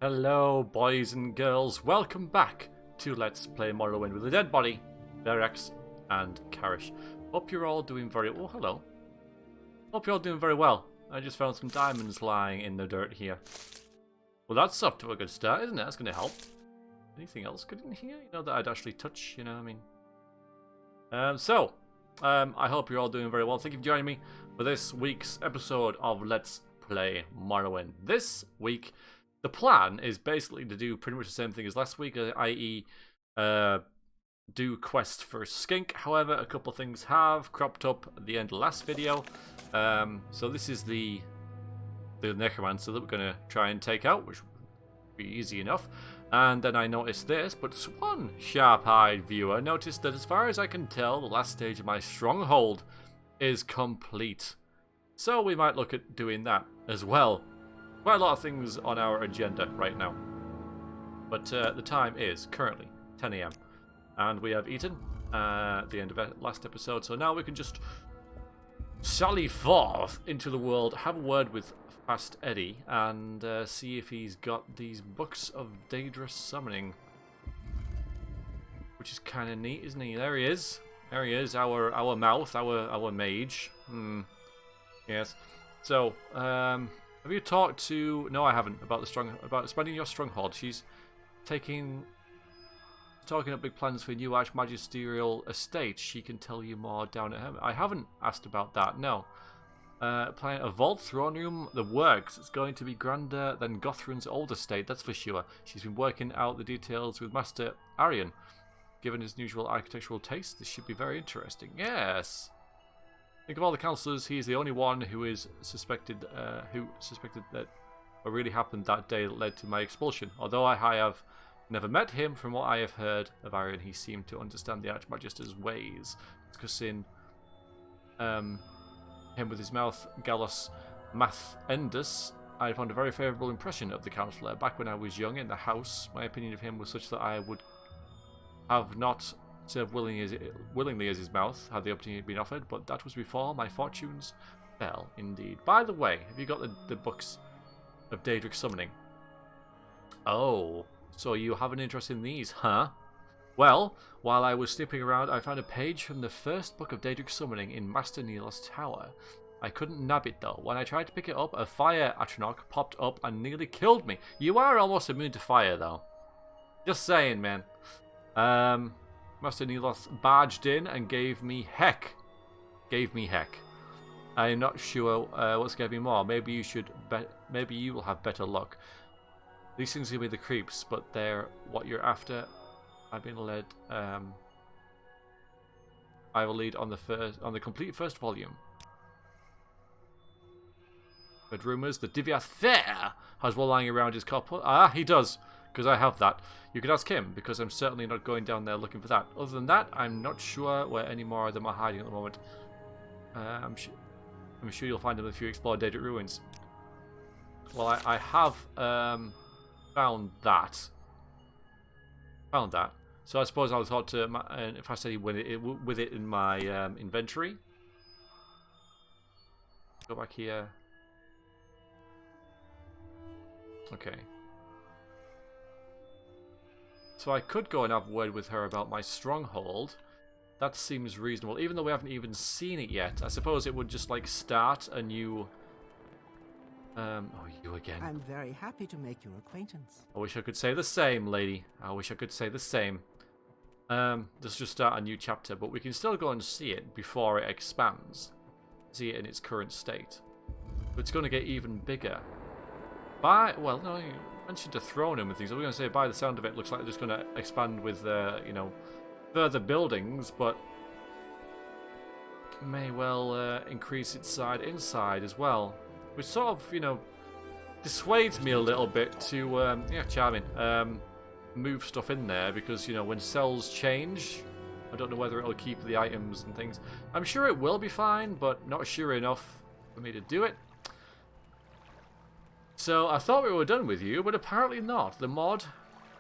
Hello, boys and girls. Welcome back to Let's Play Morrowind with a dead body, Veriax and Karish. Hope you're all doing very well. Oh, hello. Hope you're all doing very well. I just found some diamonds lying in the dirt here. Well, that's off to a good start, isn't it? That's going to help. Anything else good in here? You know, that I'd actually touch, you know what I mean? I hope you're all doing very well. Thank you for joining me for this week's episode of Let's Play Morrowind. This week, the plan is basically to do pretty much the same thing as last week, i.e. do quest for Skink. However, a couple of things have cropped up at the end of the last video. So this is the necromancer that we're going to try and take out, which will be easy enough. And then I noticed this, but one sharp-eyed viewer noticed that as far as I can tell, the last stage of my stronghold is complete. So we might look at doing that as well. Quite a lot of things on our agenda right now. But the time is currently 10 AM. And we have eaten at the end of the last episode. So now we can just sally forth into the world, have a word with Fast Eddie, and see if he's got these books of dangerous summoning. Which is kind of neat, isn't he? There he is. There he is, our mouth, our mage. Yes. So, have you talked to... No, I haven't. About expanding your stronghold. She's talking up big plans for a new archmagisterial estate. She can tell you more down at home. I haven't asked about that, no. Planning a vault throne room, the works. It's going to be grander than Gothrun's old estate, that's for sure. She's been working out the details with Master Arian. Given his unusual architectural taste, this should be very interesting. Yes. Think of all the councillors, he is the only one who suspected that what really happened that day that led to my expulsion. Although I have never met him, from what I have heard of Arian, he seemed to understand the Archmagister's ways. Discussing him with his mouth, Gallus Mathendus, I found a very favourable impression of the councillor. Back when I was young in the house, my opinion of him was such that I would have not served willingly as his mouth had the opportunity been offered, but that was before my fortunes fell, indeed. By the way, have you got the books of Daedric Summoning? Oh, so you have an interest in these, huh? Well, while I was snipping around, I found a page from the first book of Daedric Summoning in Master Neil's tower. I couldn't nab it, though. When I tried to pick it up, a fire Atronach popped up and nearly killed me. You are almost immune to fire, though. Just saying, man. Master Neelos barged in and gave me heck. I'm not sure what's gave me more. Maybe you will have better luck. These things give me the creeps, but they're what you're after. I've been led. I will lead on the complete first volume. But rumours that Divya Thair has one lying around his copper. Ah, he does, because I have that. You could ask him, because I'm certainly not going down there looking for that. Other than that, I'm not sure where any more of them are hiding at the moment. I'm sure you'll find them if you explore Daedric ruins. Well, I have found that. So I suppose I'll talk to if I say with it in my inventory. Go back here. Okay. So I could go and have a word with her about my stronghold. That seems reasonable, even though we haven't even seen it yet. I suppose it would just like start a new. Oh, you again. I'm very happy to make your acquaintance. I wish I could say the same, lady. I wish I could say the same. Let's just start a new chapter, but we can still go and see it before it expands. See it in its current state. But it's going to get even bigger. Well, no, you mentioned a throne room and things. I was going to say, by the sound of it, looks like they're just going to expand with, you know, further buildings, but may well increase its inside as well. Which sort of, you know, dissuades me a little bit to, yeah, charming, move stuff in there, because, you know, when cells change, I don't know whether it'll keep the items and things. I'm sure it will be fine, but not sure enough for me to do it. So I thought we were done with you, but apparently not. The mod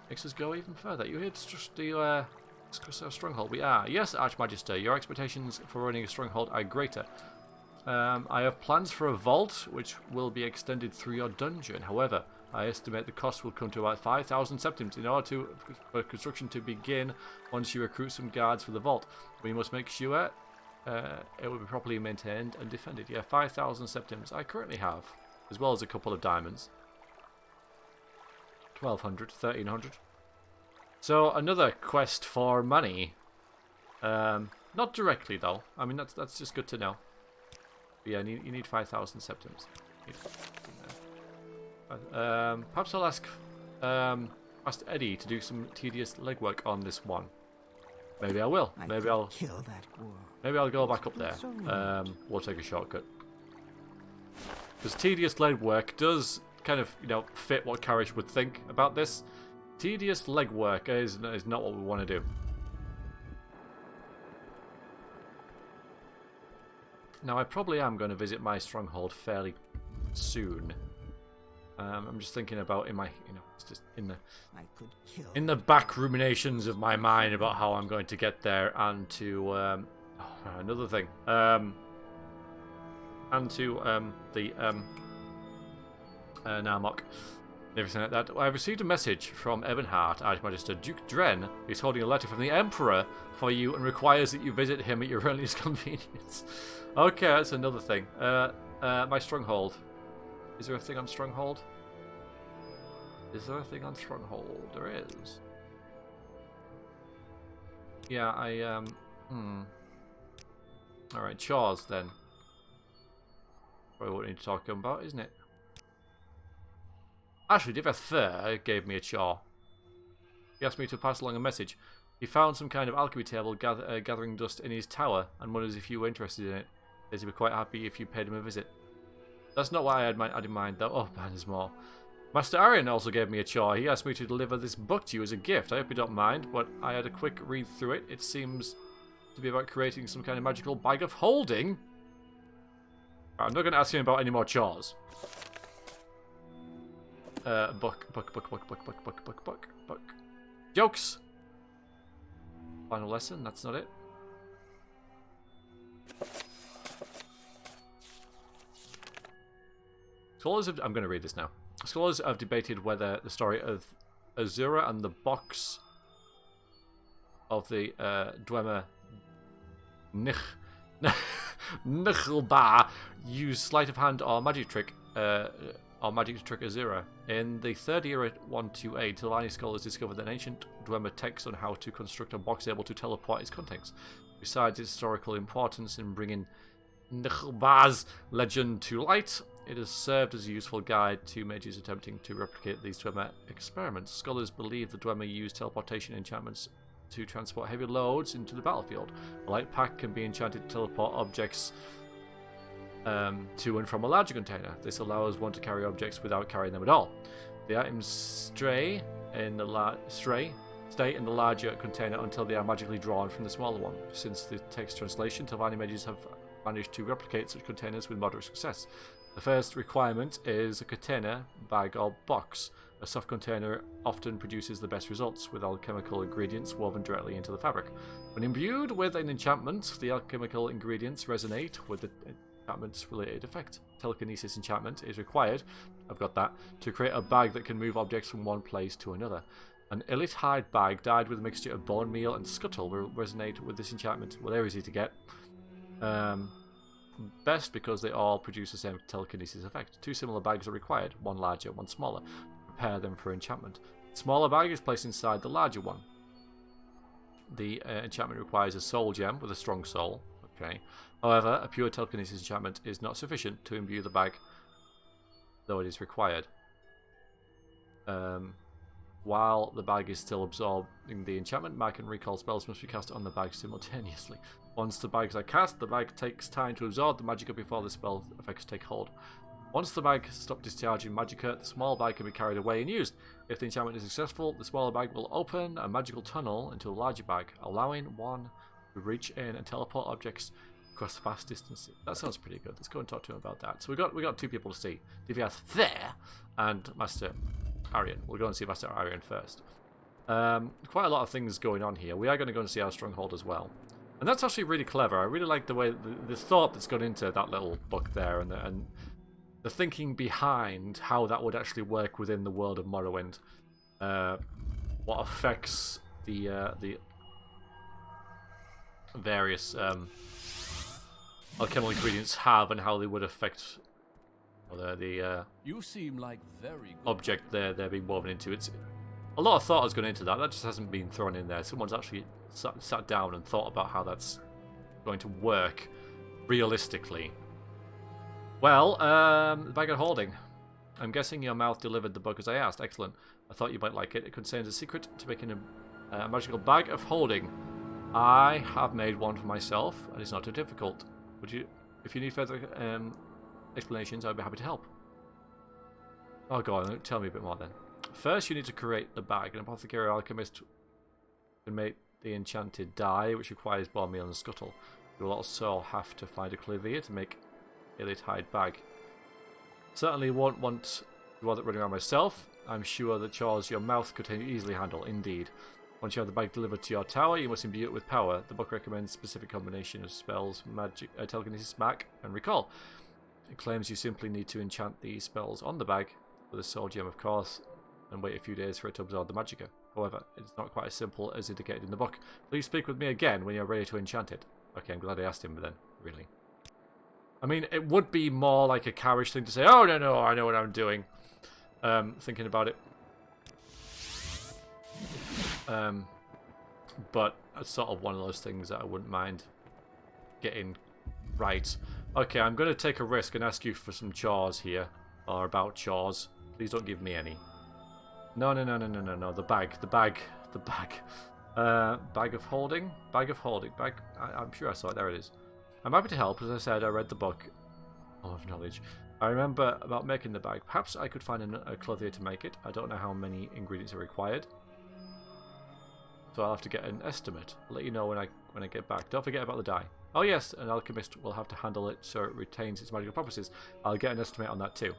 makes us go even further. You here to discuss our stronghold? We are. Yes, Archmagister, your expectations for running a stronghold are greater. I have plans for a vault which will be extended through your dungeon. However, I estimate the cost will come to about 5,000 septims in order for construction to begin. Once you recruit some guards for the vault, we must make sure it will be properly maintained and defended. Yeah, 5,000 septims I currently have, as well as a couple of diamonds. 1,200, 1,300. So another quest for money. Not directly though. I mean that's just good to know. But yeah, you need 5,000 septims. Perhaps I'll ask Eddie to do some tedious legwork on this one. Maybe I will. Maybe I'll kill that girl. Maybe I'll go back up there. We'll take a shortcut. Because tedious legwork does kind of, fit what Karish would think about this. Tedious legwork is not what we want to do. Now, I probably am going to visit my stronghold fairly soon. I'm just thinking about it's just in the back ruminations of my mind about how I'm going to get there, and to another thing, and to the Narmok. Everything like that. I received a message from Ebonheart, Archmagister Duke Dren. He's holding a letter from the Emperor for you and requires that you visit him at your earliest convenience. Okay, that's another thing. My stronghold. Is there a thing on stronghold? Is there a thing on stronghold? There is. Yeah, Alright, chores then. Probably what we need to talk about, isn't it? Actually, Divathur gave me a chore. He asked me to pass along a message. He found some kind of alchemy table gathering dust in his tower and wonders if you were interested in it. Says he'd be quite happy if you paid him a visit. That's not what I had in mind, though. Oh, man, there's more. Master Arian also gave me a chore. He asked me to deliver this book to you as a gift. I hope you don't mind, but I had a quick read through it. It seems to be about creating some kind of magical bag of holding. I'm not going to ask him about any more chores. Book. Jokes! Final lesson, that's not it. I'm going to read this now. Scholars have debated whether the story of Azura and the box of the Dwemer Nichelba use sleight of hand or magic trick Azura. In the third era 128, Telvanni scholars discovered an ancient Dwemer text on how to construct a box able to teleport its contents. Besides its historical importance in bringing Nichelba's legend to light, it has served as a useful guide to mages attempting to replicate these Dwemer experiments. Scholars believe the Dwemer use teleportation enchantments to transport heavy loads into the battlefield. A light pack can be enchanted to teleport objects to and from a larger container. This allows one to carry objects without carrying them at all. The items stay in the larger container until they are magically drawn from the smaller one. Since the text translation, Telvanni mages have managed to replicate such containers with moderate success. The first requirement is a container, bag or box. A soft container often produces the best results, with alchemical ingredients woven directly into the fabric. When imbued with an enchantment, the alchemical ingredients resonate with the enchantment's related effect. Telekinesis enchantment is required, I've got that, to create a bag that can move objects from one place to another. An elite hide bag dyed with a mixture of bone meal and scuttle will resonate with this enchantment. Well, they're easy to get. Best because they all produce the same telekinesis effect. Two similar bags are required, one larger, one smaller. Prepare them for enchantment. The smaller bag is placed inside the larger one. The enchantment requires a soul gem with a strong soul. Okay. However, a pure telekinesis enchantment is not sufficient to imbue the bag, though it is required. While the bag is still absorbing the enchantment, magic and recall spells must be cast on the bag simultaneously. Once the bags are cast, the bag takes time to absorb the magicka before the spell effects take hold. Once the bag stops discharging magicka, the small bag can be carried away and used. If the enchantment is successful, the smaller bag will open a magical tunnel into a larger bag, allowing one to reach in and teleport objects across vast distances. That sounds pretty good. Let's go and talk to him about that. So we got two people to see. Diviath there and Master Arian. We'll go and see Master Arian first. Quite a lot of things going on here. We are going to go and see our stronghold as well. And that's actually really clever. I really like the way the thought that's gone into that little book there, and the thinking behind how that would actually work within the world of Morrowind. What effects the various alchemical ingredients have, and how they would affect the You seem like very good. object they're being woven into. It's a lot of thought has gone into that. That just hasn't been thrown in there. Someone's actually sat down and thought about how that's going to work realistically. Well, bag of holding. I'm guessing your mouth delivered the book as I asked. Excellent. I thought you might like it. It contains a secret to making a magical bag of holding. I have made one for myself, and it's not too difficult. Would you, if you need further explanations, I'd be happy to help. Oh, go on. Tell me a bit more then. First, you need to create the bag. An apothecary alchemist can make the enchanted dye, which requires bone meal and scuttle. You will also have to find a clothier to make a lit-hide bag. Certainly won't want to bother running around myself. I'm sure the chores your mouth could easily handle. Indeed. Once you have the bag delivered to your tower, you must imbue it with power. The book recommends specific combination of spells, magic, telekinesis, magic, and recall. It claims you simply need to enchant the spells on the bag with a soul gem, of course, and wait a few days for it to absorb the magicka. However, it's not quite as simple as indicated in the book. Please speak with me again when you're ready to enchant it. Okay, I'm glad I asked him then, really. I mean, it would be more like a Karish thing to say, oh, no, I know what I'm doing. Thinking about it. But it's sort of one of those things that I wouldn't mind getting right. Okay, I'm going to take a risk and ask you for some chores here. Or about chores. Please don't give me any. No. The bag. Bag of holding. I'm sure I saw it. There it is. I'm happy to help. As I said, I read the book. Full of knowledge. I remember about making the bag. Perhaps I could find a clothier to make it. I don't know how many ingredients are required, so I'll have to get an estimate. I'll let you know when I get back. Don't forget about the dye. Oh yes, an alchemist will have to handle it so it retains its magical properties. I'll get an estimate on that too.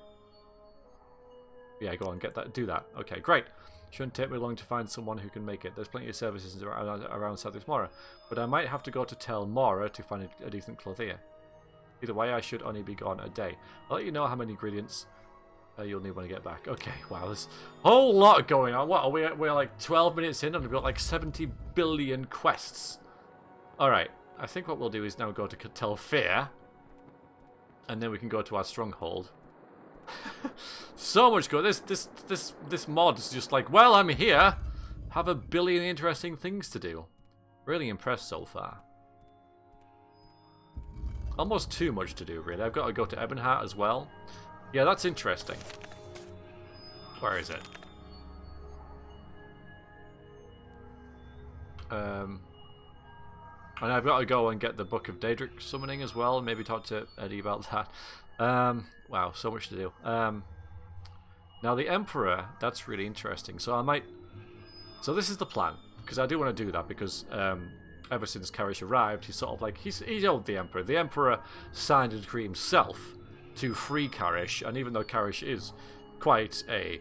Yeah, go on, get that. Do that. Okay, great. Shouldn't take me long to find someone who can make it. There's plenty of services around Southeast Morra, but I might have to go to Telvanni to find a decent clothier. Either way, I should only be gone a day. I'll let you know how many ingredients you'll need when I get back. Okay, wow, there's a whole lot going on. What, we're like 12 minutes in and we've got like 70 billion quests. Alright, I think what we'll do is now go to Telvanni, and then we can go to our stronghold. So much good. This mod is just like, well, I'm here. Have a billion interesting things to do. Really impressed so far. Almost too much to do, really. I've got to go to Ebonheart as well. Yeah, that's interesting. Where is it? And I've got to go and get the Book of Daedric Summoning as well. Maybe talk to Eddie about that. Wow, so much to do. Now the Emperor, that's really interesting. So I might... So this is the plan. Because I do want to do that because ever since Karish arrived, he's sort of like... He's owed the Emperor. The Emperor signed a decree himself to free Karish. And even though Karish is quite a...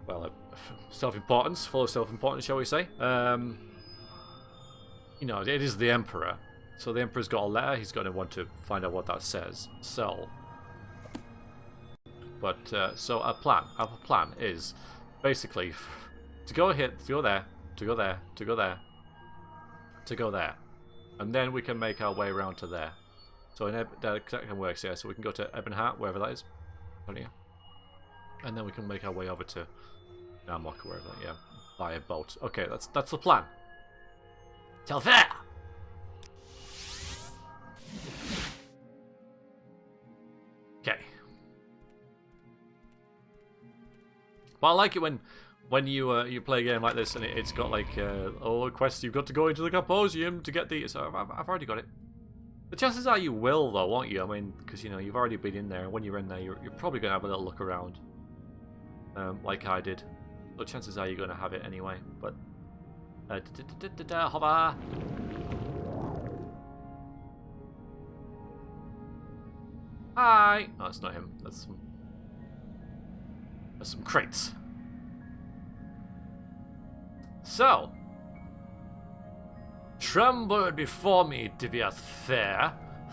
Well, self-importance. Full of self-importance, shall we say. You know, it is the Emperor. So the Emperor's got a letter. He's going to want to find out what that says. So... But, so our plan is basically to go here, to go there, to go there, to go there, to go there. And then we can make our way around to there. So that can work, yeah. So we can go to Ebonheart, wherever that is. And then we can make our way over to Narmok, wherever, yeah, by a boat. Okay, that's the plan. Telvanni! Okay. But I like it when you play a game like this and it's got like oh, quest, you've got to go into the Composium to get the... So I've already got it. The chances are you will though, won't you? I mean, because you know you've already been in there, and when you're in there, you're probably going to have a little look around, like I did. So chances are you're going to have it anyway. But hover. Hi. No, that's not him. That's some crates. So, Tremble before me, Diviath Fair,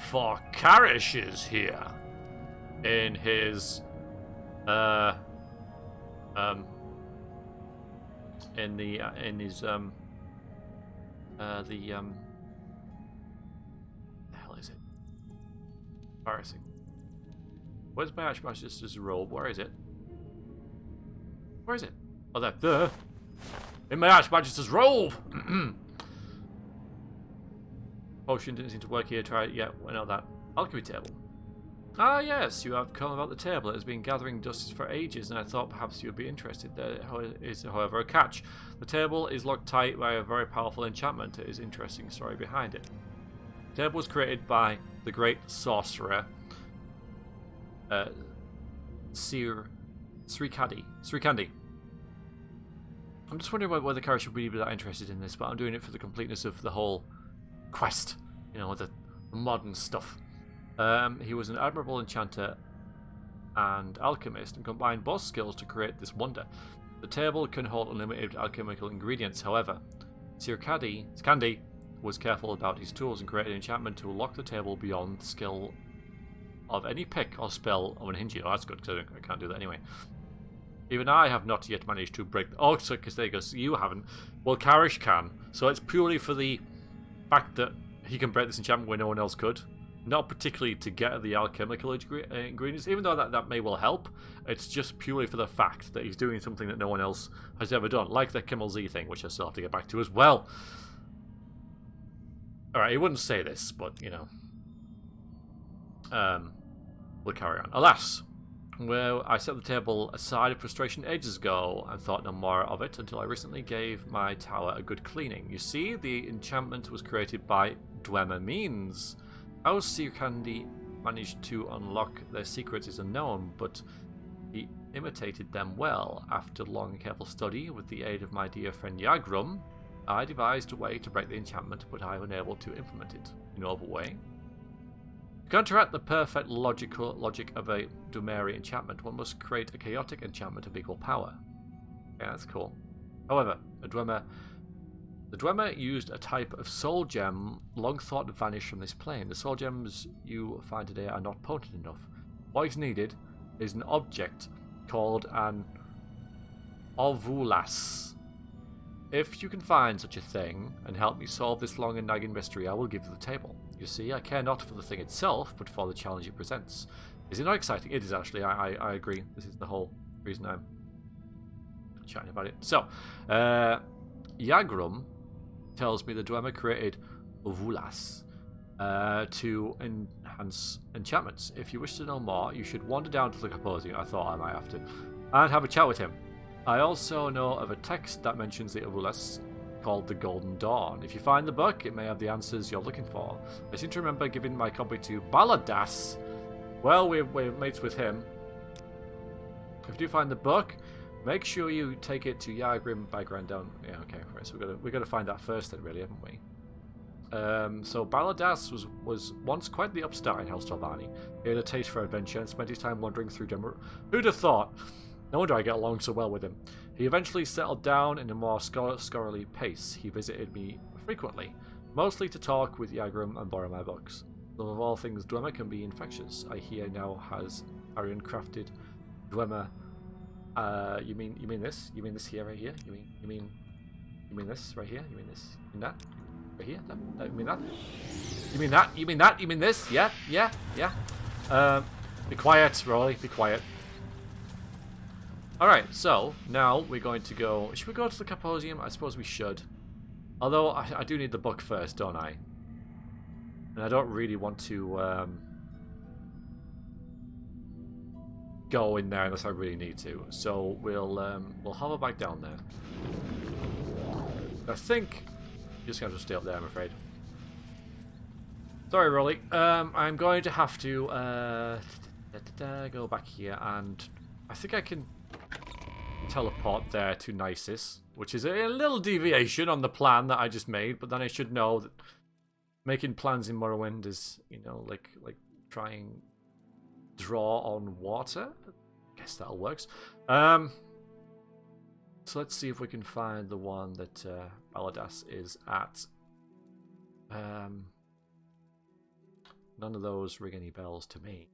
for Karish is here. In his, the hell is it? Embarrassing. Where's my Archmagister's robe? Where is it? Where is it? Oh, there. In my Archmagister's robe! Potion didn't seem to work here. Try it. Yeah, I know that. Alchemy table. Ah, yes, you have come about the table. It has been gathering dust for ages, and I thought perhaps you would be interested. There is, however, a catch. The table is locked tight by a very powerful enchantment. It is an interesting story behind it. The table was created by the great sorcerer, Srikandi. I'm just wondering whether Karish would be that interested in this, but I'm doing it for the completeness of the whole quest, you know, the modern stuff. He was an admirable enchanter and alchemist and combined both skills to create this wonder. The table can hold unlimited alchemical ingredients, however. Srikandi was careful about his tools and created an enchantment to lock the table beyond the skill of any pick or spell of an hinge. Oh, that's good, because I can't do that anyway. Even I have not yet managed to break... Oh, so, because there you go, so you haven't. Well, Karish can. So it's purely for the fact that he can break this enchantment where no one else could. Not particularly to get the alchemical ingredients, even though that may well help. It's just purely for the fact that he's doing something that no one else has ever done. Like the Kimmel Z thing, which I still have to get back to as well. Alright, he wouldn't say this, but, you know. We'll carry on. Alas, well, I set the table aside in frustration ages ago and thought no more of it until I recently gave my tower a good cleaning. You see, the enchantment was created by Dwemer means. How Srikandi managed to unlock their secrets is unknown, but he imitated them well. After long and careful study, with the aid of my dear friend Yagrum, I devised a way to break the enchantment, but I was unable to implement it. You know of a way? To counteract the perfect logic of a Dwemeri enchantment, one must create a chaotic enchantment of equal power. Yeah, that's cool. However, the Dwemer used a type of soul gem long thought to vanish from this plane. The soul gems you find today are not potent enough. What is needed is an object called an ovulas. If you can find such a thing and help me solve this long and nagging mystery, I will give you the table. You see, I care not for the thing itself, but for the challenge it presents. Is it not exciting? It is actually. I agree. This is the whole reason I'm chatting about it. So, Yagrum tells me the Dwemer created ovulas to enhance enchantments. If you wish to know more, you should wander down to the composing. I thought I might have to, and have a chat with him. I also know of a text that mentions the ovulas called the Golden Dawn. If you find the book, it may have the answers you're looking for. I seem to remember giving my copy to Baladas. Well, we're mates with him. If you do find the book, make sure you take it to Yagrim by Grandon. Yeah, okay, right. So we got to find that first, then, really, haven't we? So Baladas was once quite the upstart in House Telvanni. He had a taste for adventure and spent his time wandering through Denver. Who'd have thought? No wonder I get along so well with him. He eventually settled down in a more scholarly pace. He visited me frequently, mostly to talk with Yagrum and borrow my books. Love of all things Dwemer can be infectious. I hear now has Arian crafted Dwemer. You mean this? You mean this here, right here? You mean this right here? You mean this? You mean that? Right here? You mean that? You mean that? You mean that? You mean this? Yeah. Be quiet, Rolly. Be quiet. Alright, so now we're going to go... Should we go to the Composium? I suppose we should. Although, I do need the book first, don't I? And I don't really want to go in there unless I really need to. So we'll hover back down there. I think... You're just going to stay up there, I'm afraid. Sorry, Rolly. I'm going to have to go back here, and I think I can teleport there to Nisus, which is a little deviation on the plan that I just made, but then I should know that making plans in Morrowind is, you know, like trying draw on water. I guess that works. So let's see if we can find the one that Baladas is at. None of those ring any bells to me.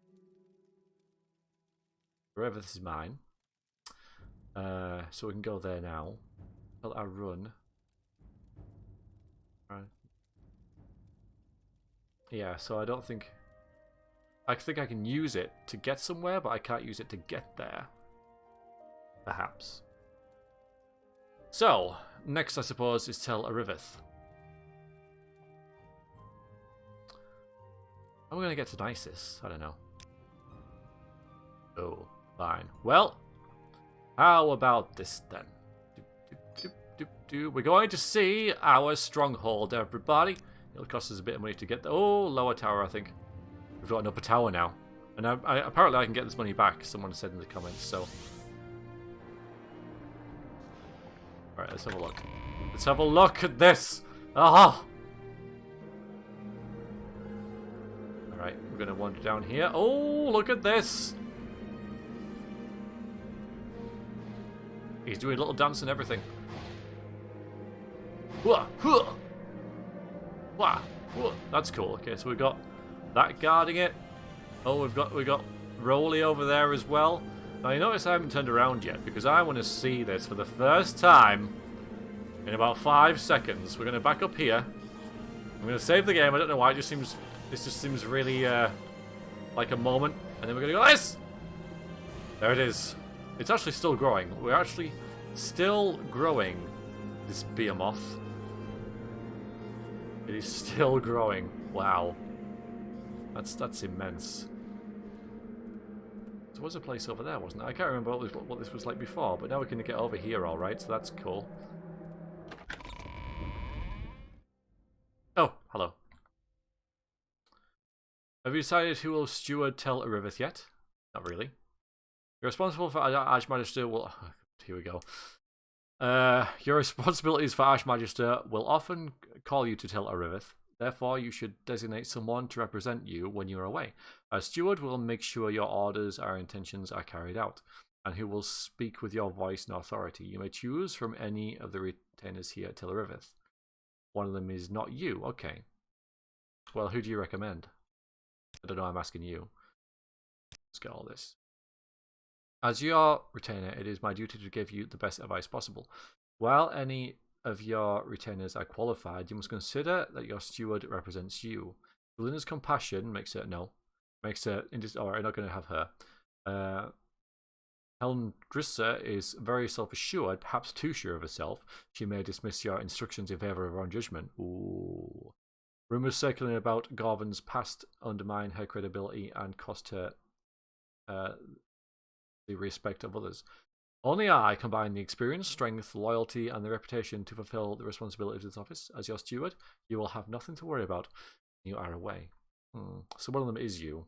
Wherever this is mine. So we can go there now. Well, I run. Right. Yeah, so I don't think... I think I can use it to get somewhere, but I can't use it to get there. Perhaps. So, next I suppose is Tel Arivith. How are we going to get to Nisus? I don't know. Oh, fine. Well, how about this then? We're going to see our stronghold, everybody. It'll cost us a bit of money to get there. Oh, lower tower, I think. We've got an upper tower now. And apparently I can get this money back, someone said in the comments, so... Alright, let's have a look. Let's have a look at this! Aha! Alright, we're going to wander down here. Oh, look at this! He's doing a little dance and everything. That's cool. Okay, so we've got that guarding it. Oh, we've got Rolly over there as well. Now you notice I haven't turned around yet because I want to see this for the first time in about 5 seconds. We're going to back up here. I'm going to save the game. I don't know why. This just seems really like a moment. And then we're going to go this. There it is. It's actually still growing. We're actually still growing this behemoth. It is still growing. Wow. That's immense. There was a place over there, wasn't there? I can't remember what this was like before, but now we can get over here alright, so that's cool. Oh, hello. Have you decided who will steward Tel Arivith yet? Not really. You're responsible for Archmagister will... Here we go. Your responsibilities for Archmagister will often call you to Tel Arivith. Therefore, you should designate someone to represent you when you are away. A steward will make sure your orders or intentions are carried out, and who will speak with your voice and authority. You may choose from any of the retainers here at Tel Arivith. One of them is not you. Okay. Well, who do you recommend? I don't know, I'm asking you. Let's get all this. As your retainer, it is my duty to give you the best advice possible. While any of your retainers are qualified, you must consider that your steward represents you. Belinda's compassion makes her or I'm not going to have her. Helmdrissa is very self-assured, perhaps too sure of herself. She may dismiss your instructions in favour of her own judgment. Ooh. Rumours circulating about Gorvan's past undermine her credibility and cost her the respect of others. Only I combine the experience, strength, loyalty, and the reputation to fulfill the responsibilities of this office. As your steward, you will have nothing to worry about when you are away. So one of them is you.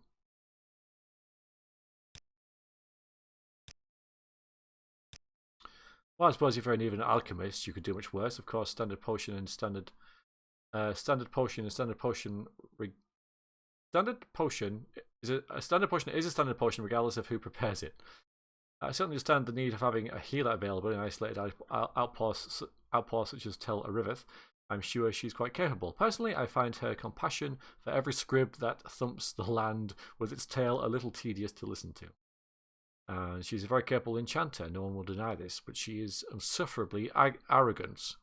Well, I suppose if you're an even alchemist, you could do much worse. Of course, standard potion is a standard potion regardless of who prepares it. I certainly understand the need of having a healer available in isolated outposts such as Tel Arivith. I'm sure she's quite capable. Personally, I find her compassion for every scrib that thumps the land with its tail a little tedious to listen to. She's a very capable enchanter, no one will deny this, but she is insufferably arrogant.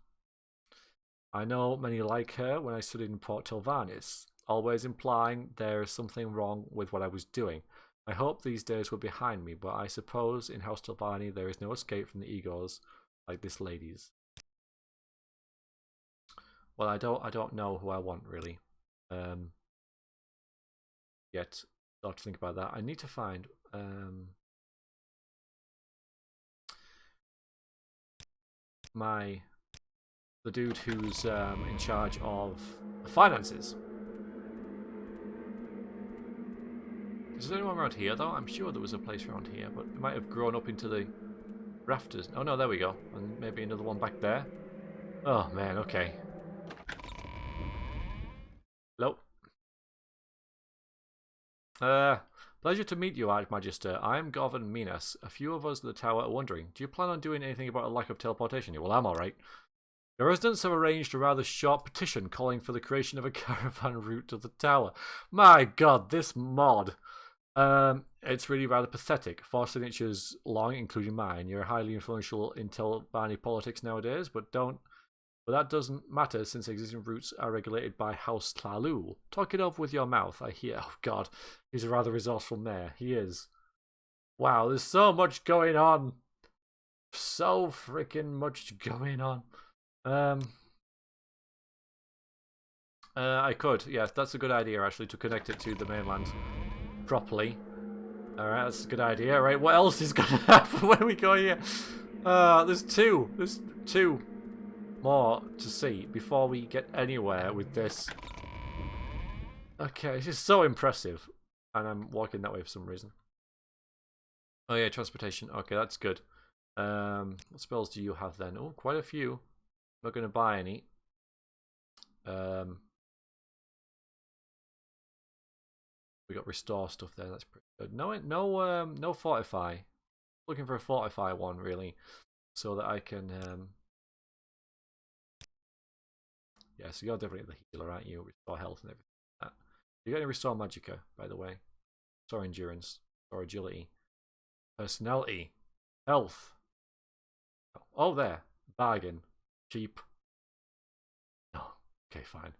I know many like her when I studied in Port Telvanni, always implying there is something wrong with what I was doing. I hope these days were behind me, but I suppose in House Telvanni there is no escape from the egos like this lady's. Well, I don't know who I want really. Yet, I'll have to think about that. I need to find the dude who's in charge of the finances. Is there anyone around here though? I'm sure there was a place around here, but it might have grown up into the rafters. Oh no, there we go. And maybe another one back there. Oh man, okay. Hello. Pleasure to meet you, Archmagister. I am Gorvan Minas. A few of us in the tower are wondering, do you plan on doing anything about a lack of teleportation here? Well, I'm alright. The residents have arranged a rather short petition calling for the creation of a caravan route to the tower. My god, this mod. It's really rather pathetic. 4 signatures long, including mine. You're highly influential in Telvanni politics nowadays, but that doesn't matter since existing routes are regulated by House Tlalu. Talk it over with your mouth, I hear. Oh god, he's a rather resourceful mayor. He is. Wow, there's so much going on. So freaking much going on. I could, yes, that's a good idea actually, to connect it to the mainland properly. Alright, that's a good idea. Right, what else is gonna happen when we go here? There's two more to see before we get anywhere with this. Okay, this is so impressive. And I'm walking that way for some reason. Oh yeah, transportation. Okay, that's good. What spells do you have then? Oh, quite a few. Not going to buy any. We got restore stuff there. That's pretty good. No fortify. Looking for a fortify one really, so that I can. Yeah, so you're definitely the healer, aren't you? Restore health and everything like that. You got any restore magicka, by the way? Restore endurance, or agility, personality, health. Oh, there. Bargain. Cheap. No. Okay, fine.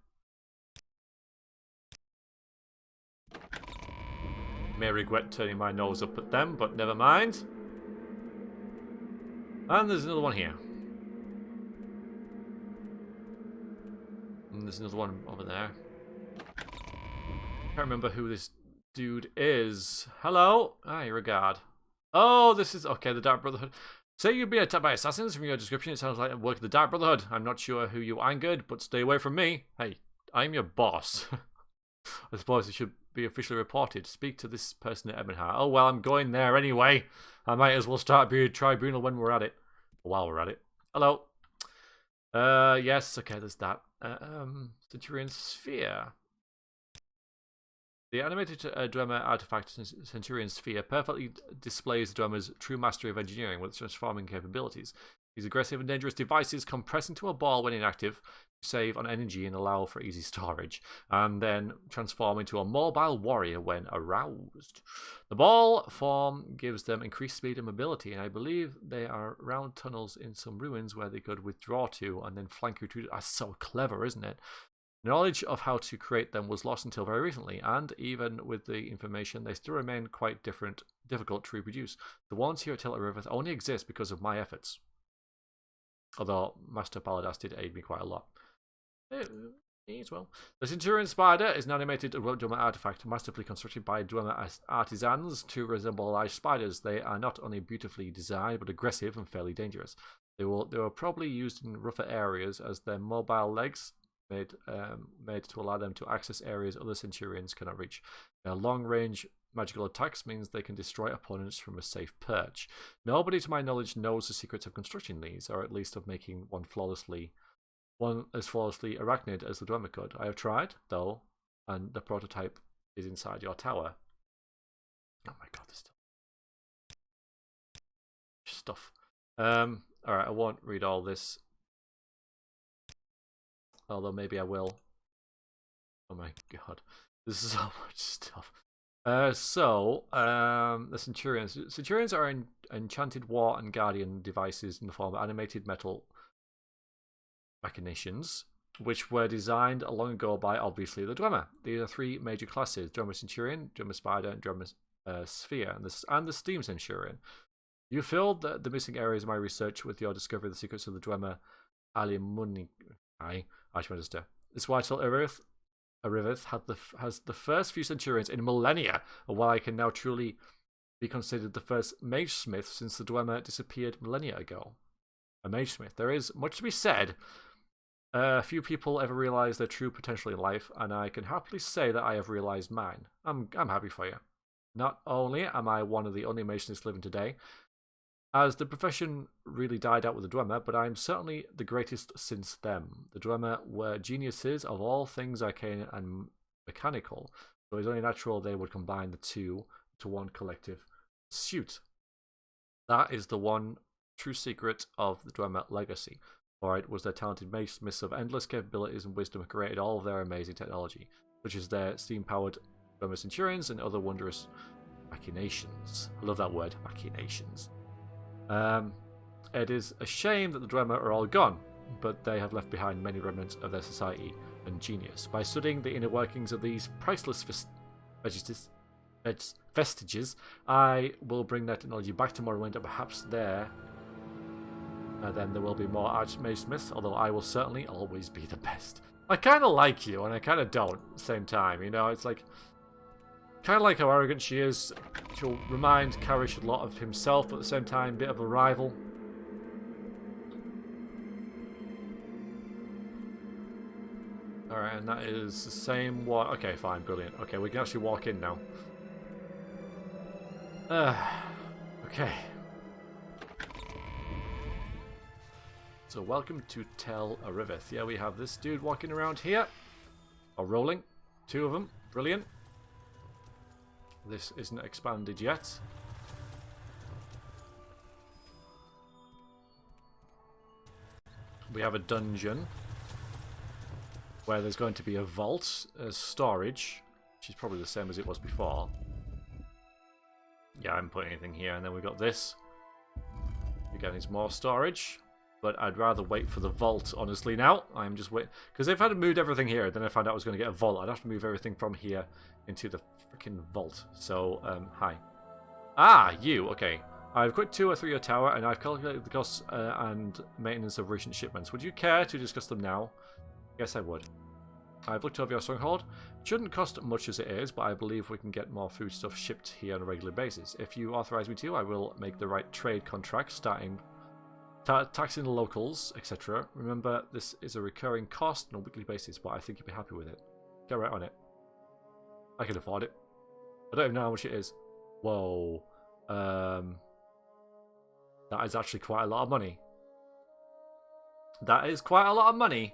May regret turning my nose up at them, but never mind. And there's another one here. And there's another one over there. Can't remember who this dude is. Hello? Ah, you're a guard. Oh, this is... Okay, the Dark Brotherhood. Say you've been attacked by assassins. From your description, it sounds like work of the Dark Brotherhood. I'm not sure who you angered, but stay away from me. Hey, I'm your boss. I suppose it should be officially reported. Speak to this person at Ebonheart. Oh, well, I'm going there anyway. I might as well start a tribunal when we're at it. While we're at it. Hello. Yes, okay, there's that. Centurion Sphere. The animated Dwemer artifact Centurion Sphere perfectly displays Dwemer's true mastery of engineering with its transforming capabilities. These aggressive and dangerous devices compress into a ball when inactive, save on energy and allow for easy storage, and then transform into a mobile warrior when aroused. The ball form gives them increased speed and mobility, and I believe they are round tunnels in some ruins where they could withdraw to and then flank retreat. That's so clever, isn't it? Knowledge of how to create them was lost until very recently, and even with the information, they still remain quite difficult to reproduce. The ones here at Tamriel Rebuilt only exist because of my efforts. Although Master Paladas did aid me quite a lot. As well. The Centurion Spider is an animated Dwemer artifact masterfully constructed by Dwemer artisans to resemble large spiders. They are not only beautifully designed, but aggressive and fairly dangerous. They were probably used in rougher areas as their mobile legs made to allow them to access areas other Centurions cannot reach. Their long-range magical attacks means they can destroy opponents from a safe perch. Nobody, to my knowledge, knows the secrets of constructing these, or at least of making one as flawlessly arachnid as the Dwemer could. I have tried, though, and the prototype is inside your tower. Oh my god, this stuff. Alright, I won't read all this. Although maybe I will. Oh my god. This is so much stuff. The Centurions. Centurions are enchanted war and guardian devices in the form of animated metal machinations, which were designed long ago by, obviously, the Dwemer. These are 3 major classes: Dwemer Centurion, Dwemer Spider, and Dwemer Sphere, and the Steam Centurion. You filled the missing areas of my research with your discovery of the secrets of the Dwemer Alimunici. Archmagister. This why Arivith has the first few Centurions in millennia, and while I can now truly be considered the first mage smith since the Dwemer disappeared millennia ago. A mage smith. There is much to be said. Few people ever realize their true potential in life, and I can happily say that I have realized mine. I'm happy for you. Not only am I one of the only mage smiths living today, as the profession really died out with the Dwemer, but I am certainly the greatest since them. The Dwemer were geniuses of all things arcane and mechanical, so it was only natural they would combine the two to one collective suit. That is the one true secret of the Dwemer legacy. For it was their talented masons of endless capabilities and wisdom who created all of their amazing technology, such as their steam-powered Roman centurions and other wondrous machinations. I love that word, machinations. It is a shame that the Dwemer are all gone, but they have left behind many remnants of their society and genius. By studying the inner workings of these priceless vestiges, I will bring their technology back to Morrowind, and perhaps there, then there will be more Archmage Smiths, although I will certainly always be the best. I kind of like you, and I kind of don't at the same time, you know, it's like, kind of like how arrogant she is. She'll remind Karish a lot of himself, but at the same time, bit of a rival. Alright, and that is the same one. Okay, fine, brilliant. Okay, we can actually walk in now. Okay. So, welcome to Tel Rebuilt. Yeah, we have this dude walking around here. Or rolling. 2 of them. Brilliant. This isn't expanded yet. We have a dungeon where there's going to be a vault as storage, which is probably the same as it was before. Yeah, I haven't put anything here. And then we've got this. Again, it's more storage. But I'd rather wait for the vault, honestly, now. I'm just waiting. Because if I'd moved everything here, then I found out I was going to get a vault. I'd have to move everything from here into the freaking vault. So, hi. Ah, you. Okay. I've equipped 2 or 3 a tower, and I've calculated the costs and maintenance of recent shipments. Would you care to discuss them now? Yes, I would. I've looked over your stronghold. It shouldn't cost much as it is, but I believe we can get more foodstuff shipped here on a regular basis. If you authorize me to, I will make the right trade contracts, starting taxing the locals, etc. Remember, this is a recurring cost on a weekly basis, but I think you'll be happy with it. Get right on it. I can afford it. I don't even know how much it is. Whoa. That is actually quite a lot of money. That is quite a lot of money.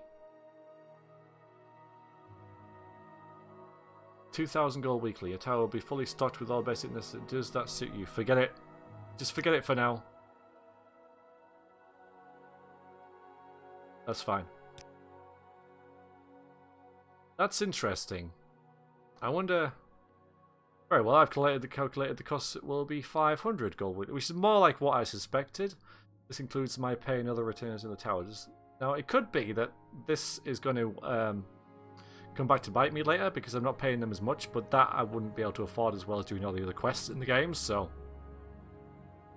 2,000 gold weekly. A tower will be fully stocked with all basic necessities. Does that suit you? Forget it. Just forget it for now. That's fine. That's interesting. I wonder... Very well, I've calculated the cost will be 500 gold, which is more like what I suspected. This includes my pay and other returns in the towers. Now, it could be that this is going to come back to bite me later because I'm not paying them as much, but that I wouldn't be able to afford as well as doing all the other quests in the game, so...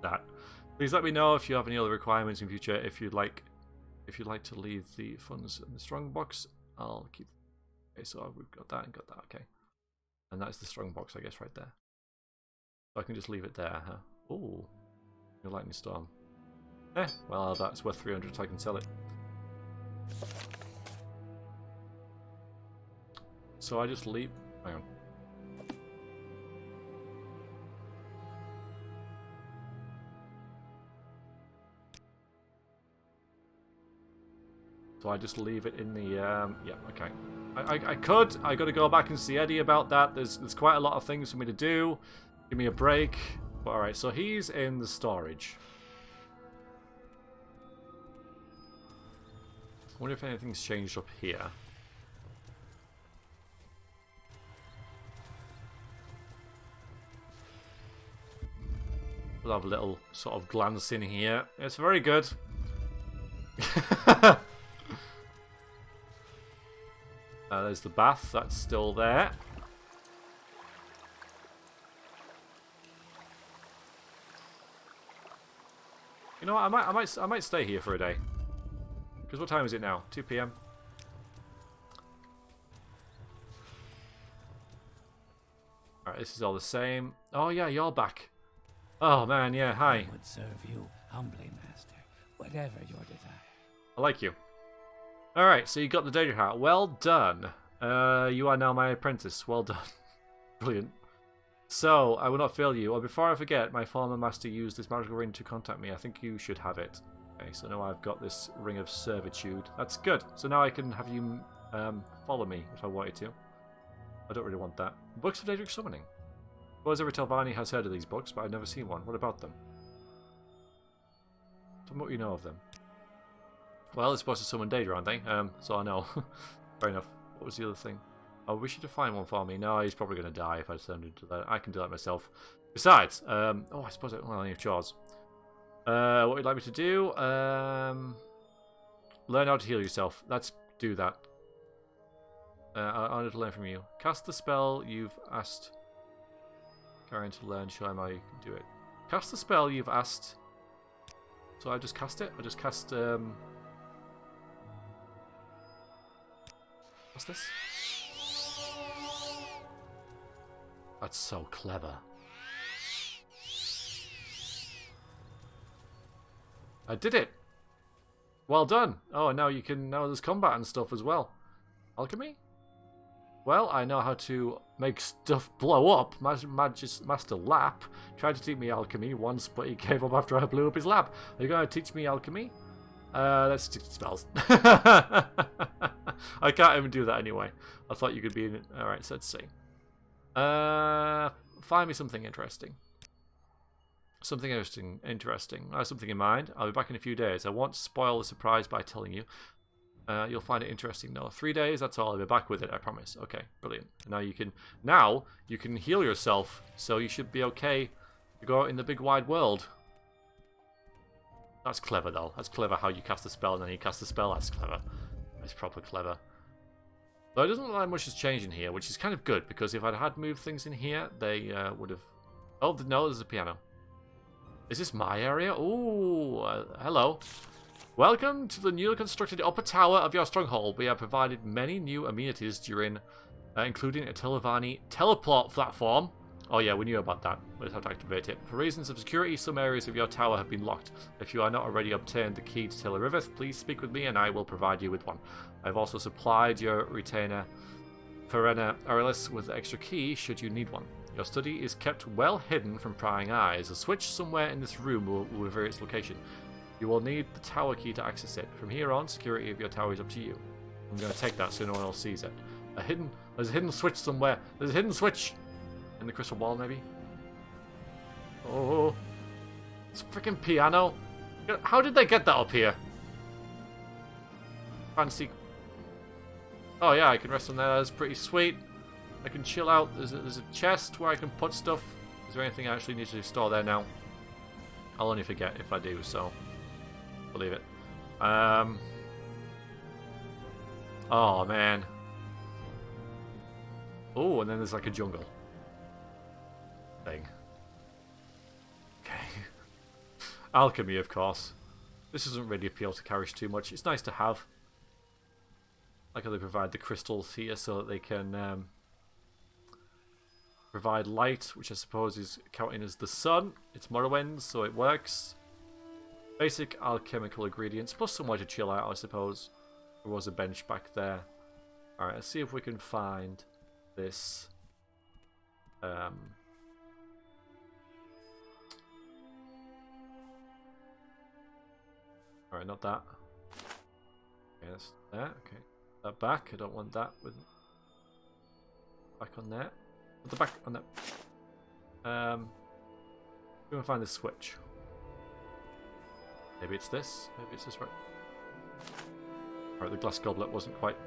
That. Please let me know if you have any other requirements in future. If you'd like to leave the funds in the strong box, I'll keep... Okay, so we've got that and got that, okay. And that's the strong box, I guess, right there. So I can just leave it there, huh? Ooh. A lightning storm. Well, that's worth 300, so I can sell it. So I just leave... Hang on. So I just leave it in the... yeah, okay. I got to go back and see Eddie about that. There's quite a lot of things for me to do. Give me a break. But alright, so he's in the storage. I wonder if anything's changed up here. We'll have a little sort of glance in here. It's very good. There's the bath. That's still there. You know what? I might stay here for a day. Because what time is it now? 2 PM. Alright, this is all the same. Oh yeah, you're back. Oh man, yeah, hi. I would serve you humbly, master, whatever your desire. I like you. Alright, so you got the Danger Hat. Well done. You are now my apprentice. Well done. Brilliant. So, I will not fail you. Or before I forget, my former master used this magical ring to contact me. I think you should have it. Okay, so now I've got this ring of servitude. That's good. So now I can have you follow me if I wanted to. I don't really want that. Books of Daedric Summoning. Suppose every Telvanni has heard of these books, but I've never seen one. What about them? Tell me what you know of them. Well, it's supposed to summon Daedra, aren't they? So I know. Fair enough. What was the other thing? Oh, we should find one for me. No, he's probably going to die if I turned into that. I can do that myself. Besides, oh, I suppose I need chores. What would you like me to do? Learn how to heal yourself. Let's do that. I need to learn from you. Cast the spell you've asked Karen to learn. Show him how you can do it. Cast the spell you've asked. So I just cast it? I just cast, what's this? That's so clever. I did it! Well done! Oh, and now you can, now there's combat and stuff as well. Alchemy? Well, I know how to make stuff blow up. Master Lap tried to teach me alchemy once, but he gave up after I blew up his lab. Are you going to teach me alchemy? Let's stick to spells. I can't even do that anyway. I thought you could be in it. Alright, so let's see. Find me something interesting. Something interesting. I have something in mind. I'll be back in a few days. I won't spoil the surprise by telling you. You'll find it interesting though. 3 days, that's all. I'll be back with it, I promise. Okay, brilliant. Now you can heal yourself, so you should be okay to go out in the big wide world. That's clever though. That's clever how you cast a spell and then you cast the spell. That's clever. That's proper clever. Though it doesn't look like much has changed in here, which is kind of good, because if I'd had moved things in here, they would have... Oh, no, there's a piano. Is this my area? Ooh, hello. Welcome to the newly constructed upper tower of your stronghold. We have provided many new amenities during, including a Telvanni teleport platform. Oh yeah, we knew about that. We just have to activate it. For reasons of security, some areas of your tower have been locked. If you are not already obtained the key to Telvanni, please speak with me and I will provide you with one. I've also supplied your retainer, Perenna Aurelis, with the extra key should you need one. Your study is kept well hidden from prying eyes. A switch somewhere in this room will reveal its location. You will need the tower key to access it. From here on, security of your tower is up to you. I'm going to take that so no one else sees it. There's a hidden switch somewhere. There's a hidden switch! In the crystal wall, maybe? Oh. It's a freaking piano. How did they get that up here? Fancy. Oh yeah, I can rest on there. That's pretty sweet. I can chill out. There's a chest where I can put stuff. Is there anything I actually need to store there now? I'll only forget if I do, so... Believe it. Oh, man. Oh, and then there's like a jungle thing. Okay. Alchemy, of course. This doesn't really appeal to Karish too much. It's nice to have. Like how they provide the crystals here so that they can provide light, which I suppose is counting as the sun. It's Morrowind, so it works. Basic alchemical ingredients, plus somewhere to chill out, I suppose. There was a bench back there. Alright, let's see if we can find this. Alright, not that. Okay, that's there. Okay. That back. I don't want that with back on there. Put the back on that. We're gonna find this switch. Maybe it's this. Maybe it's this right. Alright, the glass goblet wasn't quite.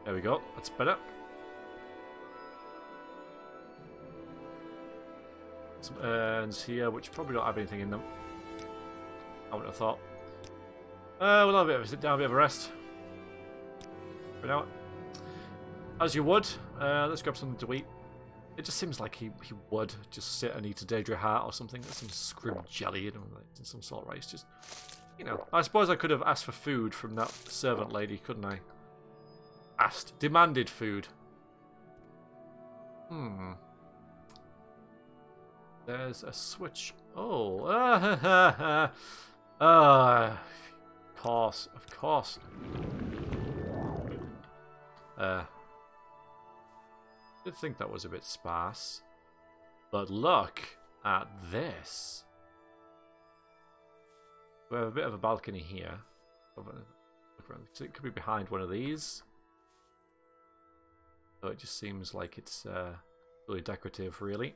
There we go. That's better. Some urns here, which probably don't have anything in them. I wouldn't have thought. We'll have a bit of a sit down, a bit of a rest. For now. As you would. Let's grab something to eat. It just seems like he would just sit and eat a Daedra heart or something. Some scrim jelly, you know, like some salt rice. Just, you know. I suppose I could have asked for food from that servant lady, couldn't I? Asked. Demanded food. There's a switch. Oh. Of course. Of course. I did think that was a bit sparse. But look at this. We have a bit of a balcony here. So it could be behind one of these. So it just seems like it's really decorative, really.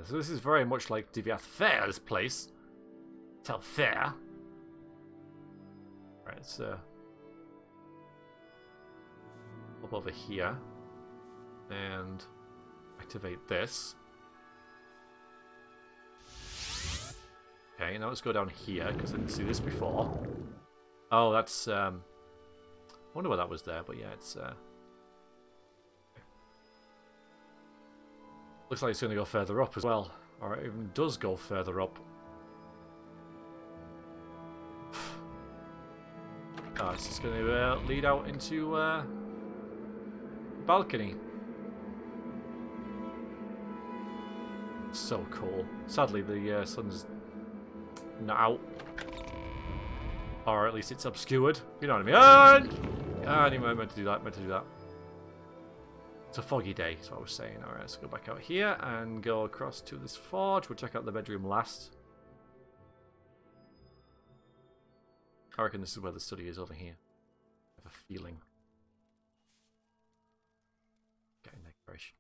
So this is very much like Diviath Fair's place. Tell Fair. Right, let's up over here and activate this. Okay, now let's go down here because I didn't see this before. Oh, that's I wonder why that was there, but yeah, it's looks like it's going to go further up as well, or it even does go further up. Oh, it's just going to lead out into balcony. So cool. Sadly, the sun's not out, or at least it's obscured. You know what I mean? Anyway, I meant to do that. It's a foggy day, is what I was saying. Alright, let's go back out here and go across to this forge. We'll check out the bedroom last. I reckon this is where the study is, over here. I have a feeling. Getting there, Karish.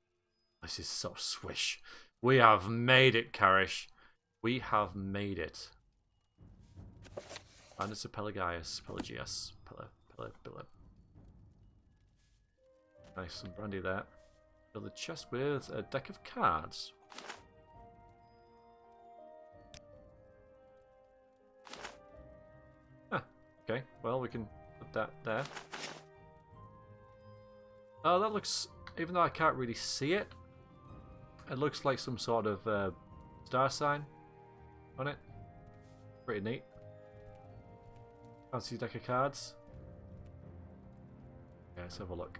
This is so swish. We have made it, Karish. We have made it. Bandits of Pelagius. Nice, some brandy there. Fill the chest with a deck of cards. Okay, well, we can put that there. Oh, that looks, even though I can't really see it, it looks like some sort of star sign on it. Pretty neat. Fancy deck of cards. Yeah, let's have a look.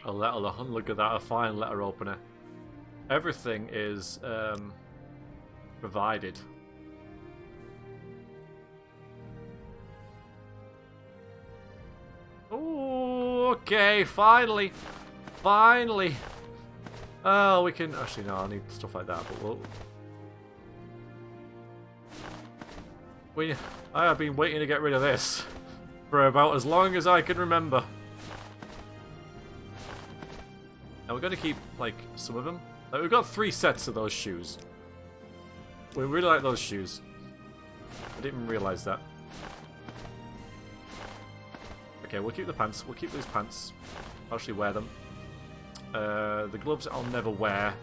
A letter, look at that, a fine letter opener. Everything is provided. Oh, okay, finally. Oh, we can, actually no, I need stuff like that, but I have been waiting to get rid of this for about as long as I can remember. And we're going to keep, like, some of them. Like, we've got 3 sets of those shoes. We really like those shoes. I didn't even realise that. Okay, we'll keep the pants. We'll keep these pants. I'll actually wear them. The gloves I'll never wear.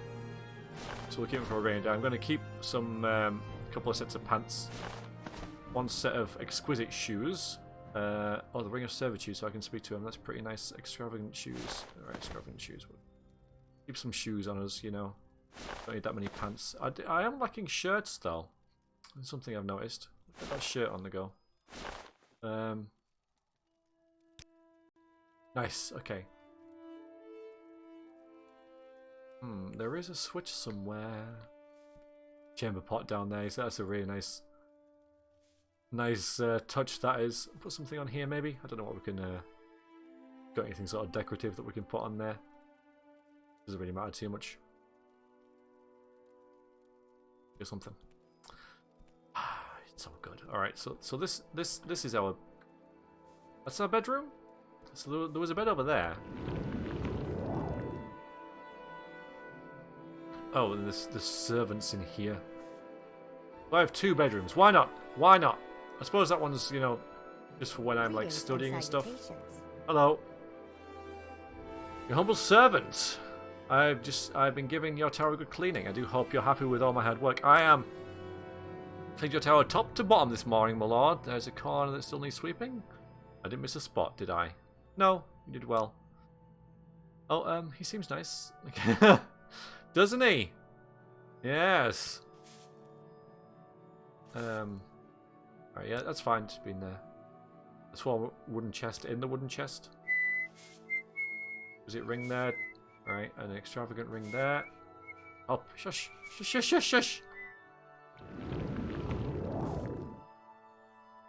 So we'll keep them for a rainy day. I'm going to keep some, couple of sets of pants. 1 set of exquisite shoes. Oh, the Ring of Servitude, so I can speak to him. That's pretty nice. Extravagant shoes. Alright, extravagant shoes. Keep some shoes on us, you know. Don't need that many pants. I am lacking shirts, though. That's something I've noticed. Get that shirt on the go. Nice, okay. There is a switch somewhere. Chamber pot down there, so that's a really nice touch that is. Put something on here maybe. I don't know what we can got anything sort of decorative that we can put on there. Doesn't really matter too much. Or something. It's so good. All right, so this is our. That's our bedroom. So there was a bed over there. Oh, and there's servants in here. I have 2 bedrooms. Why not? Why not? I suppose that one's, you know, just for when I'm like studying and stuff. Hello. Your humble servant. I've been giving your tower a good cleaning. I do hope you're happy with all my hard work. I am. Cleaned your tower top to bottom this morning, my lord. There's a corner that still needs sweeping. I didn't miss a spot, did I? No, you did well. Oh, he seems nice. Doesn't he? Yes. Alright, yeah, that's fine. Just been there. That's one wooden chest in the wooden chest. Was it ring there? Alright, an extravagant ring there. Oh, shush. Shush, shush, shush.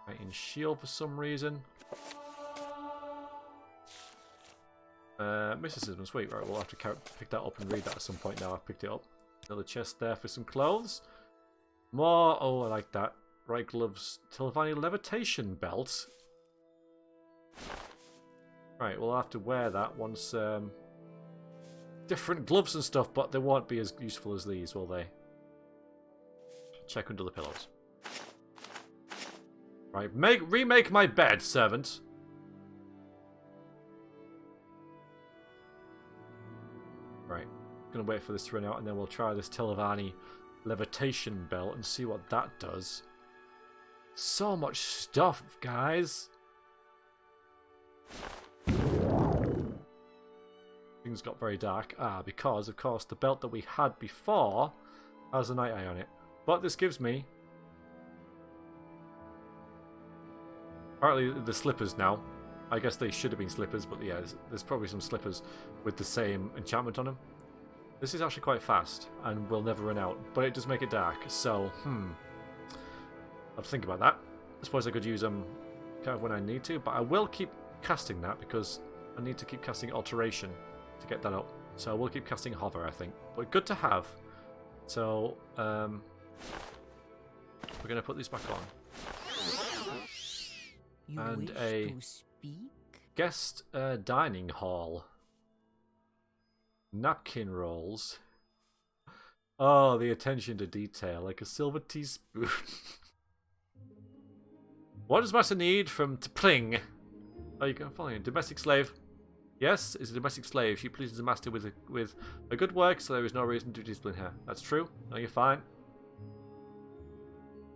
Right, in shield for some reason. Mysticism, sweet. Right, we'll have to pick that up and read that at some point now. I've picked it up. Another chest there for some clothes. More. Oh, I like that. Right gloves. Telvanni levitation belt. Right, we'll have to wear that once different gloves and stuff, but they won't be as useful as these, will they? Check under the pillows. Right, remake my bed, servant. Right, gonna wait for this to run out, and then we'll try this Telvanni levitation belt and see what that does. So much stuff, guys. Things got very dark. Because, of course, the belt that we had before has a night eye on it. But this gives me... apparently the slippers now. I guess they should have been slippers, but yeah, there's probably some slippers with the same enchantment on them. This is actually quite fast, and will never run out. But it does make it dark, so, I'll think about that. I suppose I could use them kind of when I need to, but I will keep casting that because I need to keep casting Alteration to get that up. So we'll keep casting Hover, I think. But good to have. So, we're going to put these back on. You and wish a to speak? guest dining hall. Napkin rolls. Oh, the attention to detail, like a silver teaspoon. What does master need from Tpling? Oh, you can follow him. Domestic slave. Yes, is a domestic slave. She pleases the master with a good work, so there is no reason to discipline her. That's true. No, you're fine.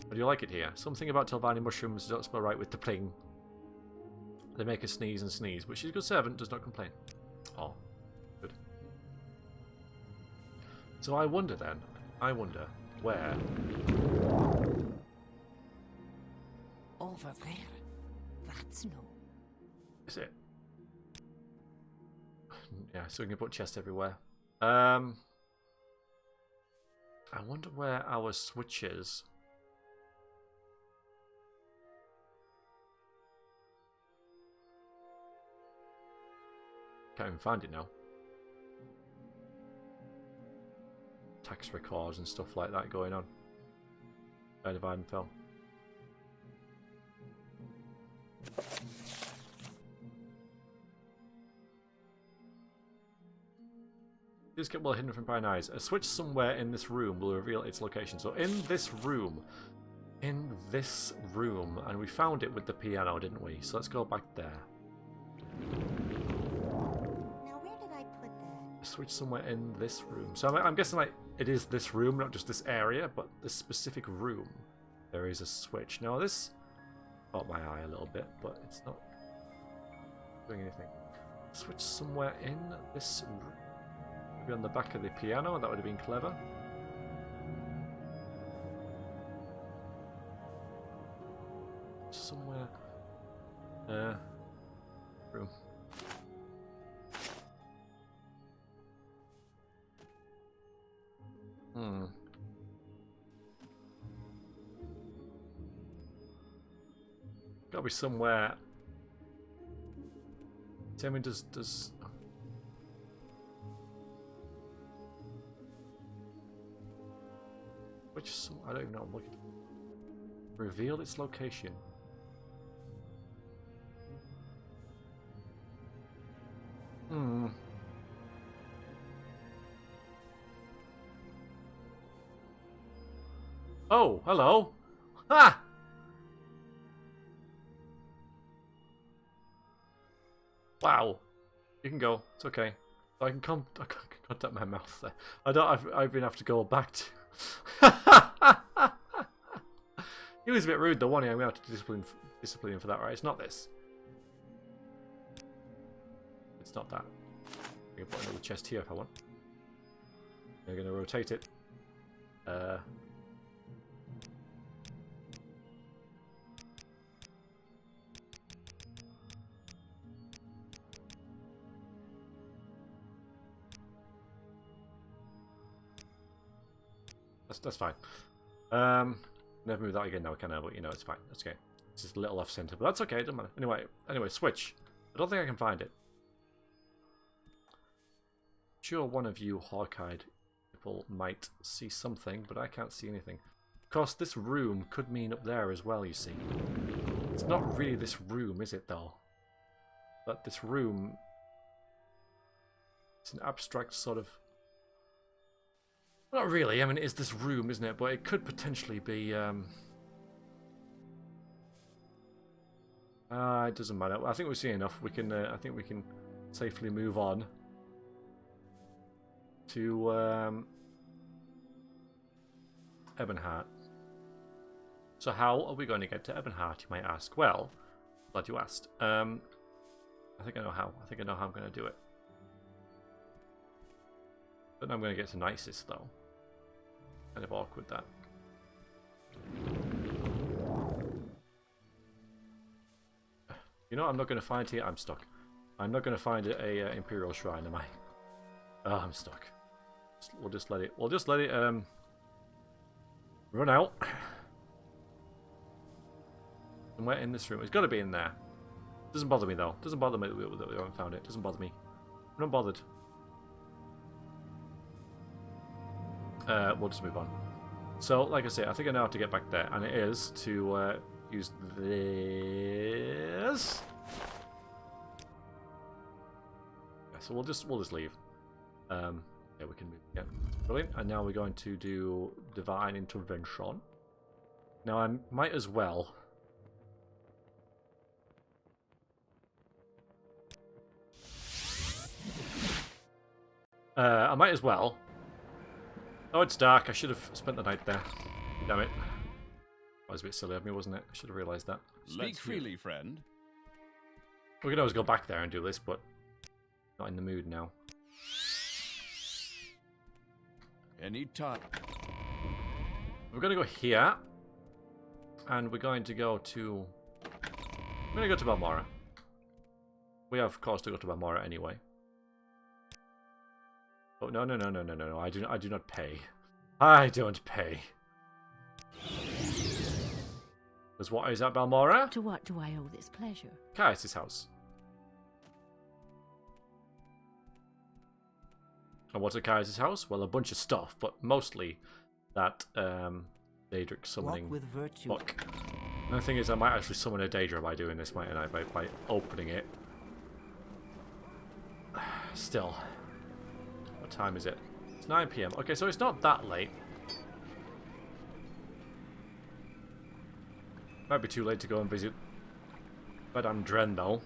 How do you like it here? Something about Telvanni mushrooms don't smell right with Tpling. They make her sneeze and sneeze, but she's a good servant, does not complain. Oh, good. So I wonder then, where... Over there. That's no. Is it? Yeah, so we can put chests everywhere. I wonder where our switch is. Can't even find it now. Tax records and stuff like that going on. Divide and fell. Just get well hidden from prying eyes. A switch somewhere in this room will reveal its location. So in this room, and we found it with the piano, didn't we? So let's go back there. Now where did I put that? A switch somewhere in this room. So I'm guessing like it is this room, not just this area, but this specific room. There is a switch. Now this caught my eye a little bit, but it's not doing anything. Switch somewhere in this room. Maybe on the back of the piano, that would have been clever. Somewhere. Room. Gotta be somewhere. Tell me, does which I don't even know. I'm looking. Reveal its location. Oh, hello. Ha! Wow. You can go. It's okay. I can contact my mouth there. I even have to go back to. He was a bit rude though, wasn't he? I'm going to have to discipline him for that, right? It's not this. It's not that. I can put another chest here if I want. I'm going to rotate it. That's fine. Never move that again now, can I? But you know, it's fine. That's okay. It's just a little off center, but that's okay. It doesn't matter. Anyway, switch. I don't think I can find it. Sure, one of you hawk-eyed people might see something, but I can't see anything. Of course, this room could mean up there as well. You see, it's not really this room, is it? Though, but this room. It's an abstract sort of... Not really, I mean, it's this room, isn't it? But it could potentially be... it doesn't matter. I think we've seen enough. We can, I think we can safely move on to Ebonheart. So how are we going to get to Ebonheart, you might ask? Well, glad you asked. I think I know how. I think I know how I'm going to do it. But I'm going to get to Nisus, though. Kind of awkward, that. You know, I'm not going to find here. I'm stuck. I'm not going to find a Imperial Shrine, am I? Oh, I'm stuck. We'll just let it. We'll just let it run out. Somewhere in this room. It's got to be in there. Doesn't bother me though. Doesn't bother me that we haven't found it. Doesn't bother me. I'm not bothered. We'll just move on. So, like I say, I think I know how to get back there, and it is to use this. Yeah, so we'll just leave. Yeah, we can move again. Brilliant. And now we're going to do Divine Intervention. Now I might as well. I might as well. Oh, it's dark. I should have spent the night there. Damn it. That was a bit silly of me, wasn't it? I should have realised that. Speak freely, friend. We could always go back there and do this, but not in the mood now. Any time. We're going to go here. And we're going to go to... We're going to go to Balmora. We have, of course, to go to Balmora anyway. Oh, no. I do not pay. I don't pay. Because what is at Balmora? To what do I owe this pleasure? Kai's house. And what's at Kai's house? Well, a bunch of stuff, but mostly that Daedric summoning book. And the thing is, I might actually summon a Daedra by doing this, mightn't I? By opening it. Still. What time is it? It's 9 PM. Okay, so it's not that late. Might be too late to go and visit Madame Dren, though.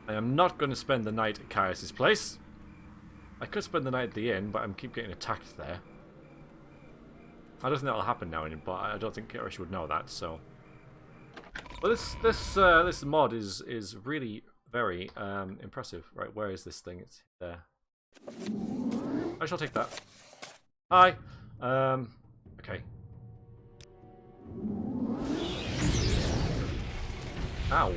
I am not going to spend the night at Kai's place. I could spend the night at the inn, but I keep getting attacked there. I don't think that'll happen now, but I don't think Karish would know that. So, but this mod is really very impressive. Right, where is this thing? It's there. I shall take that. Hi. Okay. Ow.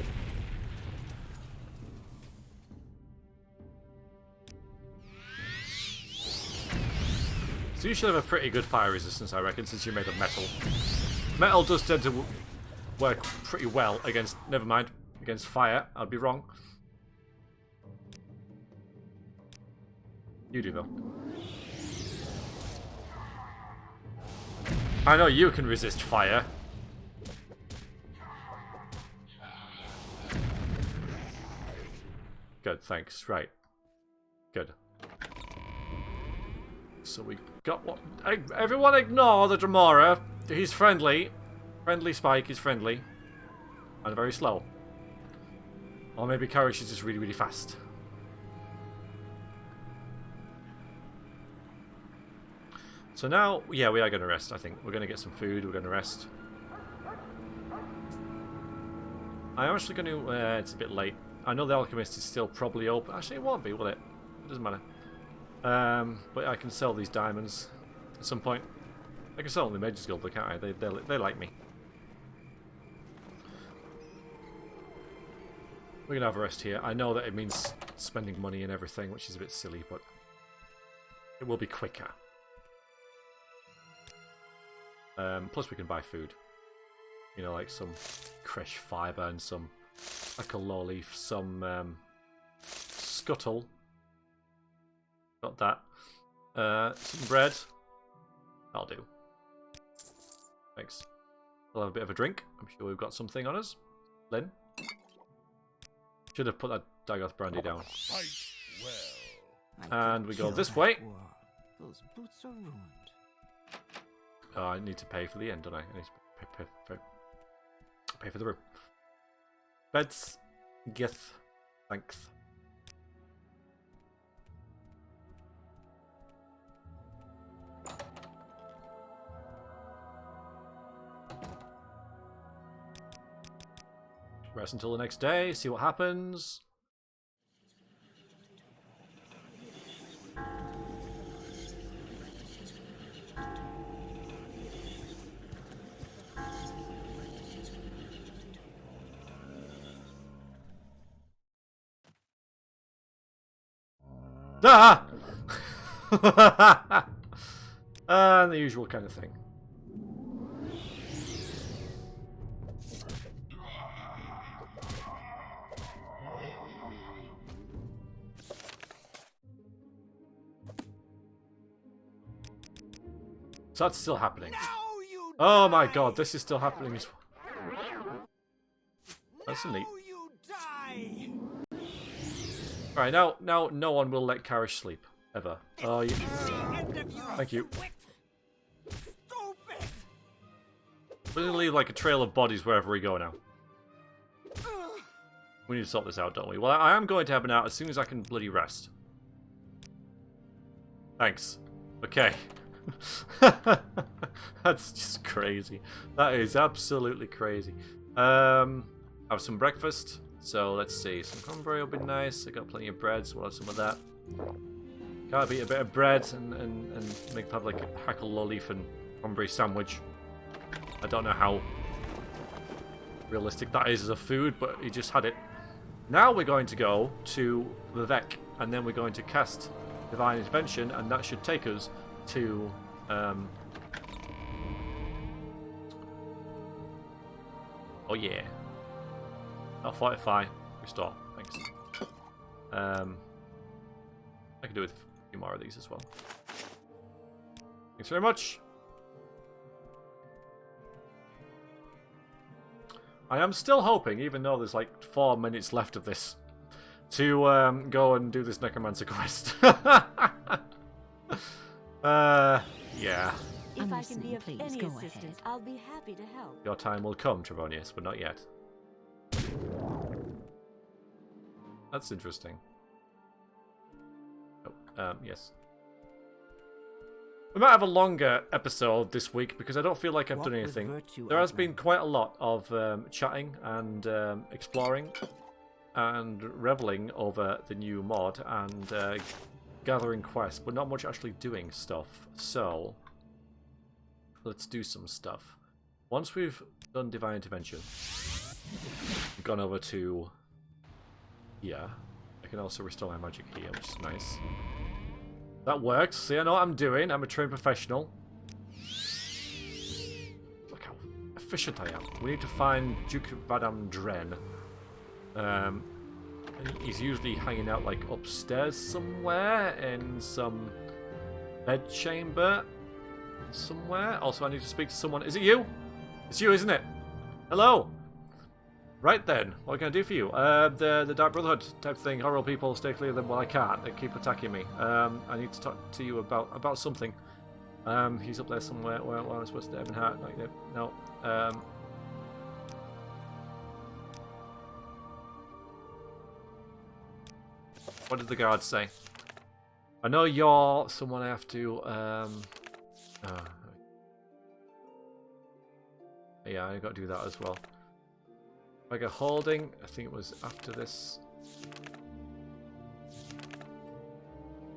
So you should have a pretty good fire resistance, I reckon, since you're made of metal. Metal does tend to work pretty well against, never mind, against fire. I'd be wrong. You do, though. I know you can resist fire. Good, thanks. Right. Good. So we got what? Everyone ignore the Dremora. He's friendly. Friendly Spike is friendly. And very slow. Or maybe Karish is just really, really fast. So now, yeah, we are going to rest, I think. We're going to get some food. We're going to rest. I'm actually going to... it's a bit late. I know the Alchemist is still probably open. Actually, it won't be, will it? It doesn't matter. But I can sell these diamonds at some point. I can sell them in the Mages Guild, can't I? They like me. We're going to have a rest here. I know that it means spending money and everything, which is a bit silly, but it will be quicker. Plus we can buy food. You know, like some Kresh fibre and some Akaloa leaf, some scuttle. Got that. Some bread. That'll do. Thanks. We'll have a bit of a drink. I'm sure we've got something on us. Lynn? Should have put that Dagoth brandy down. Fight well. And we go this way. Those boots are ruined. Oh, I need to pay for the end, don't I? I need to pay for the room. Beds. Gith. Thanks. Rest until the next day, see what happens. Ah! And the usual kind of thing. So that's still happening. Oh my god, this is still happening as well. That's neat. Alright, now no one will let Karish sleep. Ever. Oh, you... Thank you. We're gonna leave like a trail of bodies wherever we go now. We need to sort this out, don't we? Well, I am going to have an out as soon as I can bloody rest. Thanks. Okay. That's just crazy. That is absolutely crazy. Have some breakfast. So let's see. Some cranberry will be nice. I got plenty of bread, so we'll have some of that. Can't beat a bit of bread and make have like a hackle loaf and cranberry sandwich. I don't know how realistic that is as a food, but he just had it. Now we're going to go to Veriax, and then we're going to cast Divine Intervention, and that should take us to oh yeah. I'll fortify. Restore. Thanks. I can do with a few more of these as well. Thanks very much. I am still hoping, even though there's like 4 minutes left of this, to go and do this Necromancer quest. Yeah. If I can be of any assistance, I'll be happy to help. Your time will come, Tribunal, but not yet. That's interesting. Oh, yes. We might have a longer episode this week because I don't feel like I've done anything. There has been quite a lot of chatting and exploring and reveling over the new mod and gathering quests, but not much actually doing stuff. So, let's do some stuff. Once we've done Divine Intervention, we've gone over to here. I can also restore my magic here, which is nice. That works. See, I know what I'm doing. I'm a trained professional. Look how efficient I am. We need to find Duke Vadam Dren. He's usually hanging out like upstairs somewhere in some bed chamber somewhere. Also, I need to speak to someone. Is it you? It's you, isn't it? Hello. Right then, what can I do for you? The Dark Brotherhood type thing. Horrible people, stay clear of them. Well, I can't. They keep attacking me. I need to talk to you about something. He's up there somewhere. Where am I supposed to? Evanhart? Like, no. What did the guards say? I know you're someone I have to. Yeah, I got to do that as well. I got holding. I think it was after this.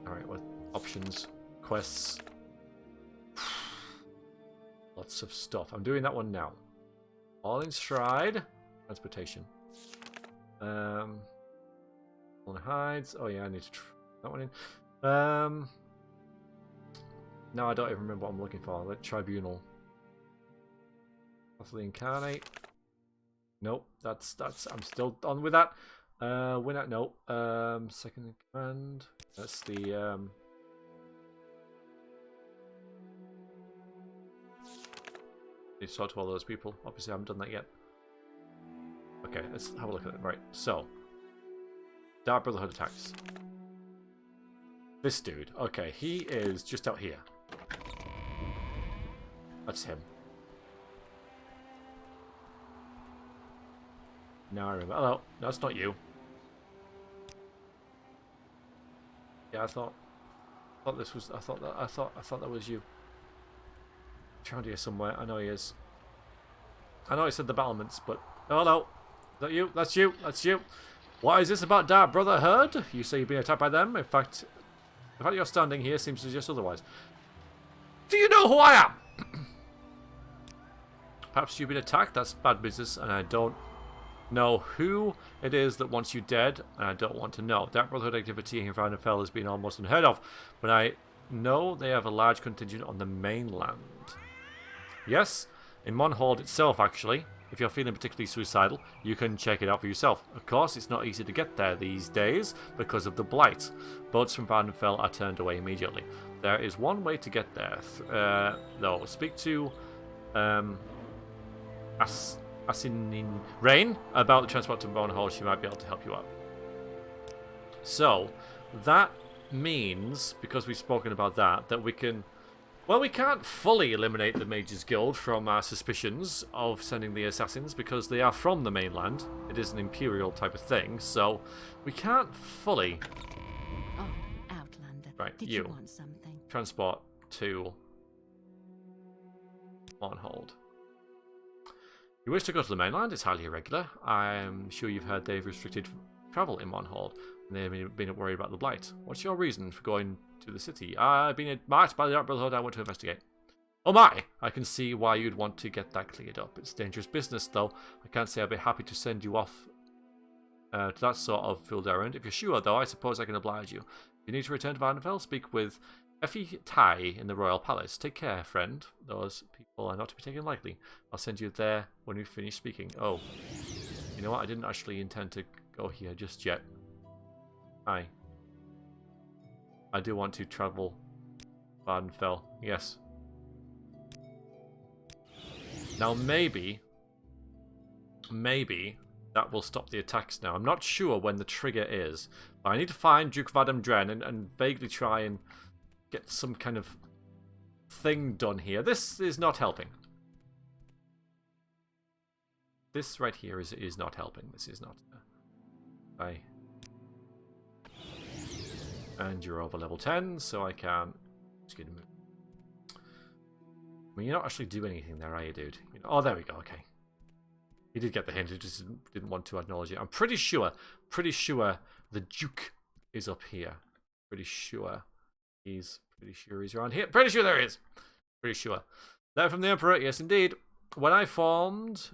Alright, what options? Quests. Lots of stuff. I'm doing that one now. All in stride. Transportation. On hides. Oh yeah, I need to that one in. No, I don't even remember what I'm looking for. The Tribunal. Possibly Incarnate. Nope, that's I'm still on with that. Winner, no. Second in command. That's the need to talk to all those people. Obviously I haven't done that yet. Okay, let's have a look at it. Right, so Dark Brotherhood attacks. This dude. Okay, he is just out here. That's him. Now I remember. Hello. No, that's not you. Yeah, I thought this was. I thought that was you. He's around here somewhere. I know he is. I know it said the battlements, but oh no, is that you? That's you. That's you. What is this about Dark Brotherhood? You say you've been attacked by them. In fact, the fact you're standing here seems to suggest otherwise. Do you know who I am? Perhaps you've been attacked. That's bad business, and I don't know who it is that wants you dead, and I don't want to know. Dark Brotherhood activity in Vanderfell has been almost unheard of, but I know they have a large contingent on the mainland. Yes, in Monhold itself, actually. If you're feeling particularly suicidal, you can check it out for yourself. Of course, it's not easy to get there these days because of the Blight. Boats from Vanderfell are turned away immediately. There is one way to get there, though. Speak to Asinin Rain about the transport to Monhold. She might be able to help you out. So, that means, because we've spoken about that we can... Well, we can't fully eliminate the Mages Guild from our suspicions of sending the assassins because they are from the mainland. It is an imperial type of thing, so we can't fully... Oh, Outlander. Right, Did you want something? Transport to Monhold. You wish to go to the mainland? It's highly irregular. I'm sure you've heard they've restricted travel in Monhold, and they've been worried about the Blight. What's your reason for going to the city? I've been marked by the Dark Brotherhood. I want to investigate. Oh my! I can see why you'd want to get that cleared up. It's dangerous business, though. I can't say I'd be happy to send you off to that sort of field errand. If you're sure, though, I suppose I can oblige you. If you need to return to Vanderfell, speak with Effie Tai in the Royal Palace. Take care, friend. Those people are not to be taken lightly. I'll send you there when we finish speaking. Oh. You know what? I didn't actually intend to go here just yet. Hi. I do want to travel Vanderfell. Yes. Now maybe that will stop the attacks now. I'm not sure when the trigger is. But I need to find Duke of Adam Dren and vaguely try and get some kind of thing done here. This is not helping. This right here is not helping. This is not. And you're over level 10, so I can. Excuse me. I mean, you're not actually doing anything there, are you, dude? Oh, there we go. Okay. He did get the hint. He just didn't want to acknowledge it. I'm pretty sure the Duke is up here. Pretty sure he's around here. Pretty sure there he is. Pretty sure. Letter from the Emperor. Yes, indeed. When I informed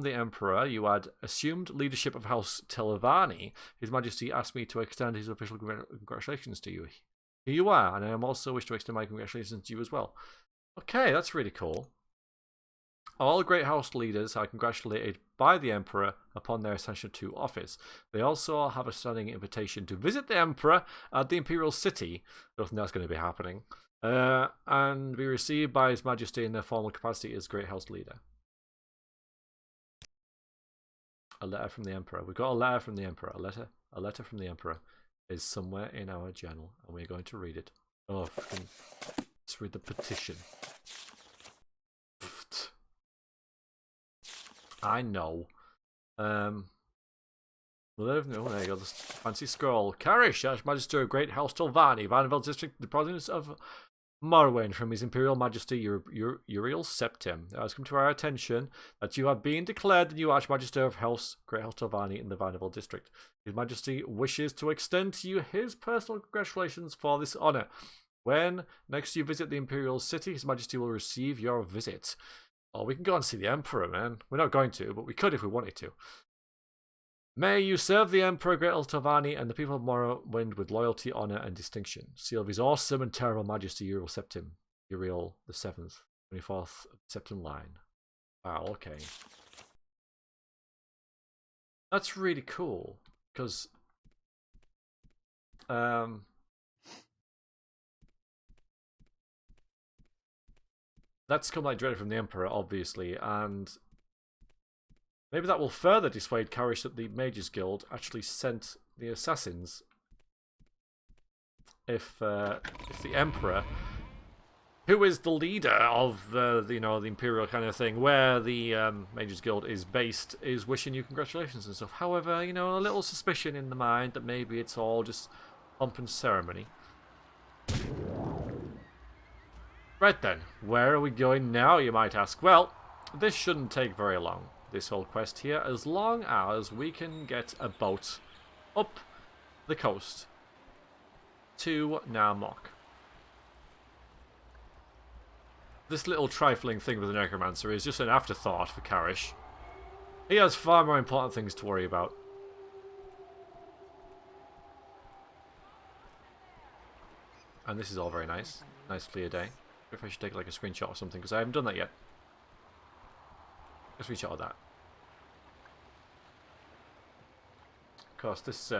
the Emperor you had assumed leadership of House Telvanni, His Majesty asked me to extend his official congratulations to you. Here you are, and I am also wish to extend my congratulations to you as well. Okay, that's really cool. All great house leaders are congratulated by the Emperor upon their ascension to office. They also have a standing invitation to visit the Emperor at the Imperial City. I don't think that's going to be happening. And be received by His Majesty in their formal capacity as great house leader. A letter from the Emperor. We've got a letter from the Emperor. A letter from the Emperor is somewhere in our journal, and we're going to read it. Oh, let's read the petition. I know. Well, there you go. This fancy scroll. Karish, Majesty of Great House Telvanni, Vanderfell District, the province of Morrowind, from His Imperial Majesty Uriel Septim. It has come to our attention that you have been declared the new Archmagister of Great House Telvanni in the Vanderfell District. His Majesty wishes to extend to you his personal congratulations for this honour. When next you visit the Imperial City, His Majesty will receive your visit. Oh, we can go and see the Emperor, man. We're not going to, but we could if we wanted to. May you serve the Emperor, Great House Telvanni, and the people of Morrowind with loyalty, honour, and distinction. Seal of His awesome and terrible Majesty, Uriel Septim. Uriel the 7th, 24th Septim line. Wow, okay. That's really cool, because... that's come like dreaded from the Emperor, obviously, and Maybe that will further dissuade Karish that the Mages Guild actually sent the assassins. If the Emperor, who is the leader of the Imperial kind of thing, where the Mages Guild is based, is wishing you congratulations and stuff. However, a little suspicion in the mind that maybe it's all just pomp and ceremony. Right then, where are we going now, you might ask? Well, this shouldn't take very long, this whole quest here, as long as we can get a boat up the coast to Narmok. This little trifling thing with the Necromancer is just an afterthought for Karish. He has far more important things to worry about. And this is all very nice. Nice clear day. If I should take like a screenshot or something, because I haven't done that yet. A screenshot of that. Of course, this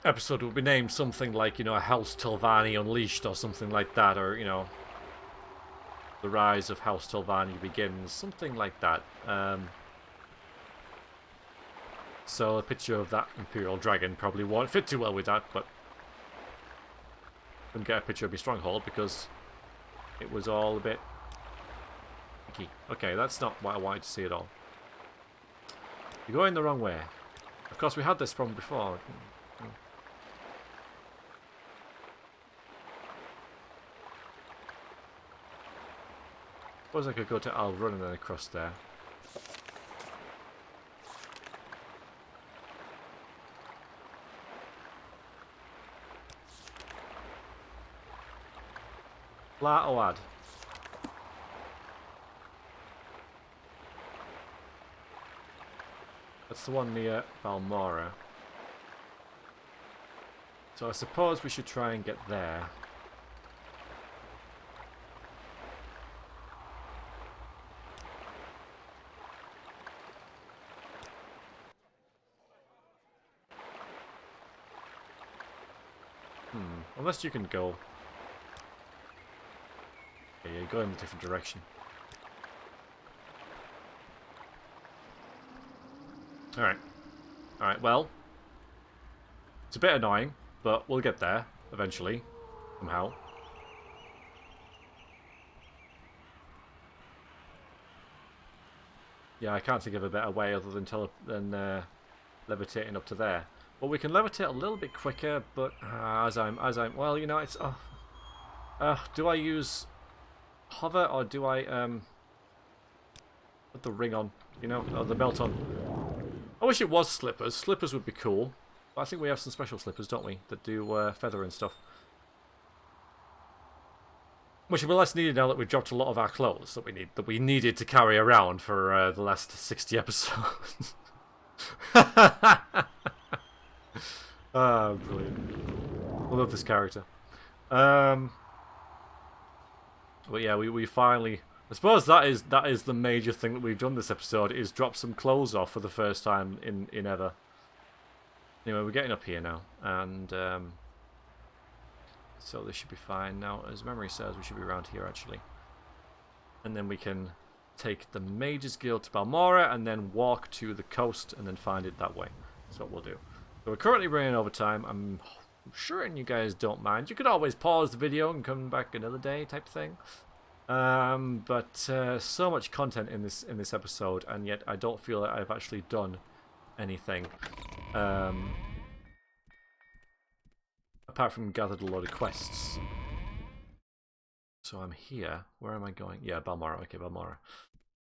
episode will be named something like, House Telvanni Unleashed or something like that, or, The Rise of House Telvanni Begins, something like that. So a picture of that Imperial Dragon probably won't fit too well with that, but couldn't get a picture of my stronghold because it was all a bit icky. Okay, that's not what I wanted to see at all. You're going the wrong way. Of course, we had this problem before. Suppose I could go to Al Run and then across there. La Oad. That's the one near Balmora. So I suppose we should try and get there. Unless you can go. Yeah, go in a different direction. Alright, well. It's a bit annoying, but we'll get there eventually. Somehow. Yeah, I can't think of a better way other than levitating up to there. Well, we can levitate a little bit quicker, but as I'm well, it's do I use hover or do I put the ring on, or the belt on? I wish it was slippers. Slippers would be cool, but I think we have some special slippers, don't we, that do feather and stuff. Which will be less needed now that we've dropped a lot of our clothes that we needed to carry around for the last 60 episodes. Ah, brilliant. I love this character. But yeah, we finally... I suppose that is the major thing that we've done this episode, is drop some clothes off for the first time in ever. Anyway, we're getting up here now, and so this should be fine. Now, as memory serves, we should be around here, actually. And then we can take the Mages Guild to Balmora, and then walk to the coast, and then find it that way. That's what we'll do. So we're currently running over time. I'm sure you guys don't mind. You could always pause the video and come back another day type thing. But so much content in this episode, and yet I don't feel that I've actually done anything. Apart from gathered a load of quests. So I'm here. Where am I going? Yeah, Balmora. Okay, Balmora.